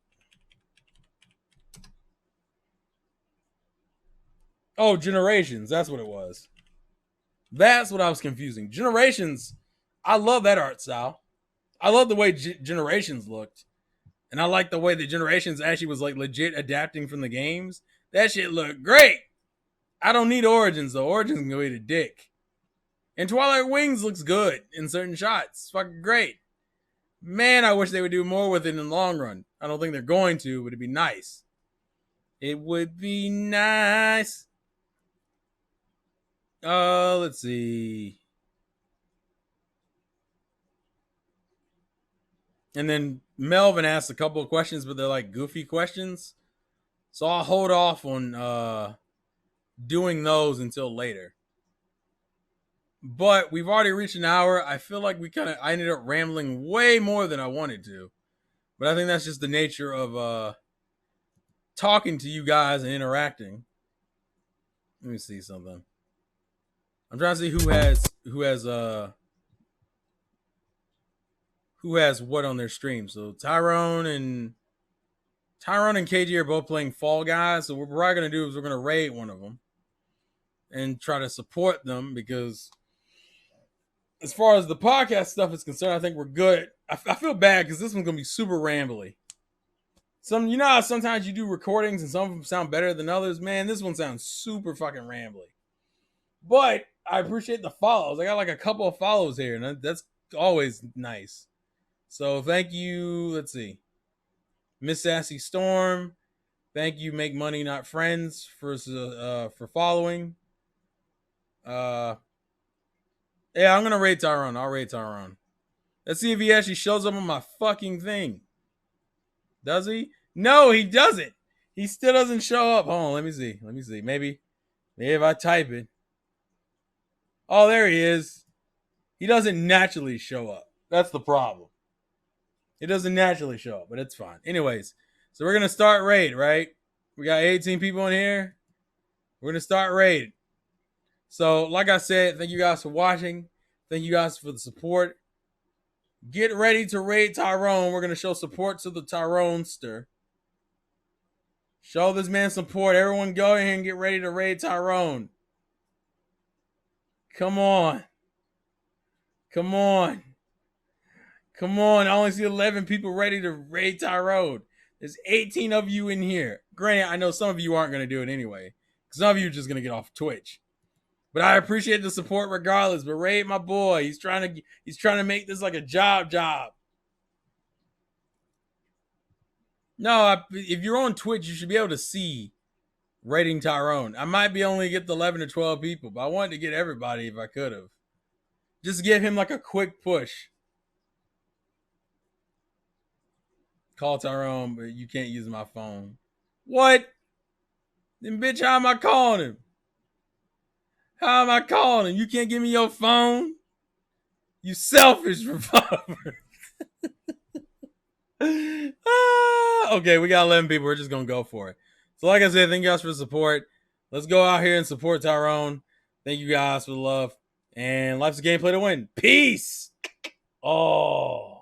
Speaker 1: Oh, Generations. That's what it was. That's what I was confusing. Generations. I love that art style. I love the way Generations looked. And I like the way that Generations actually was like legit adapting from the games. That shit looked great. I don't need Origins though. Origins can go eat a dick. And Twilight Wings looks good in certain shots. It's fucking great. Man, I wish they would do more with it in the long run. I don't think they're going to, but it'd be nice. It would be nice. Let's see. And then Melvin asked a couple of questions, but they're like goofy questions. So I'll hold off on doing those until later. But we've already reached an hour. I feel like I ended up rambling way more than I wanted to. But I think that's just the nature of talking to you guys and interacting. Let me see something. I'm trying to see who has what on their stream. So Tyrone and KG are both playing Fall Guys. So what we're probably gonna do is we're gonna raid one of them and try to support them, because as far as the podcast stuff is concerned, I think we're good. I feel bad because this one's gonna be super rambly. You know how sometimes you do recordings and some of them sound better than others? Man, this one sounds super fucking rambly. But I appreciate the follows. I got like a couple of follows here, and that's always nice. So thank you. Let's see. Miss Sassy Storm. Thank you, Make Money Not Friends, for following. Yeah, I'm gonna raid Tyrone. I'll raid Tyrone. Let's see if he actually shows up on my fucking thing. Does he? No, he doesn't. He still doesn't show up. Hold on, let me see. Maybe if I type it. Oh, there he is. He doesn't naturally show up. That's the problem. It doesn't naturally show up, but it's fine. Anyways, so we're going to start raid, right? We got 18 people in here. We're going to start raid. So, like I said, thank you guys for watching. Thank you guys for the support. Get ready to raid Tyrone. We're going to show support to the Tyronester. Show this man support. Everyone go ahead and get ready to raid Tyrone. Come on. Come on. Come on. I only see 11 people ready to raid Tyrone. There's 18 of you in here. Granted, I know some of you aren't going to do it anyway. Some of you are just going to get off Twitch. But I appreciate the support regardless. But raid my boy. He's trying to make this like a job. No, if you're on Twitch, you should be able to see raiding Tyrone. I might be only get the 11 or 12 people, but I wanted to get everybody if I could have. Just give him like a quick push. Call Tyrone, but you can't use my phone. What? Then bitch, how am I calling him? How am I calling him? You can't give me your phone? You selfish revolver. Okay, we got 11 people. We're just going to go for it. So like I said, thank you guys for the support. Let's go out here and support Tyrone. Thank you guys for the love. And life's a gameplay to win. Peace. Oh.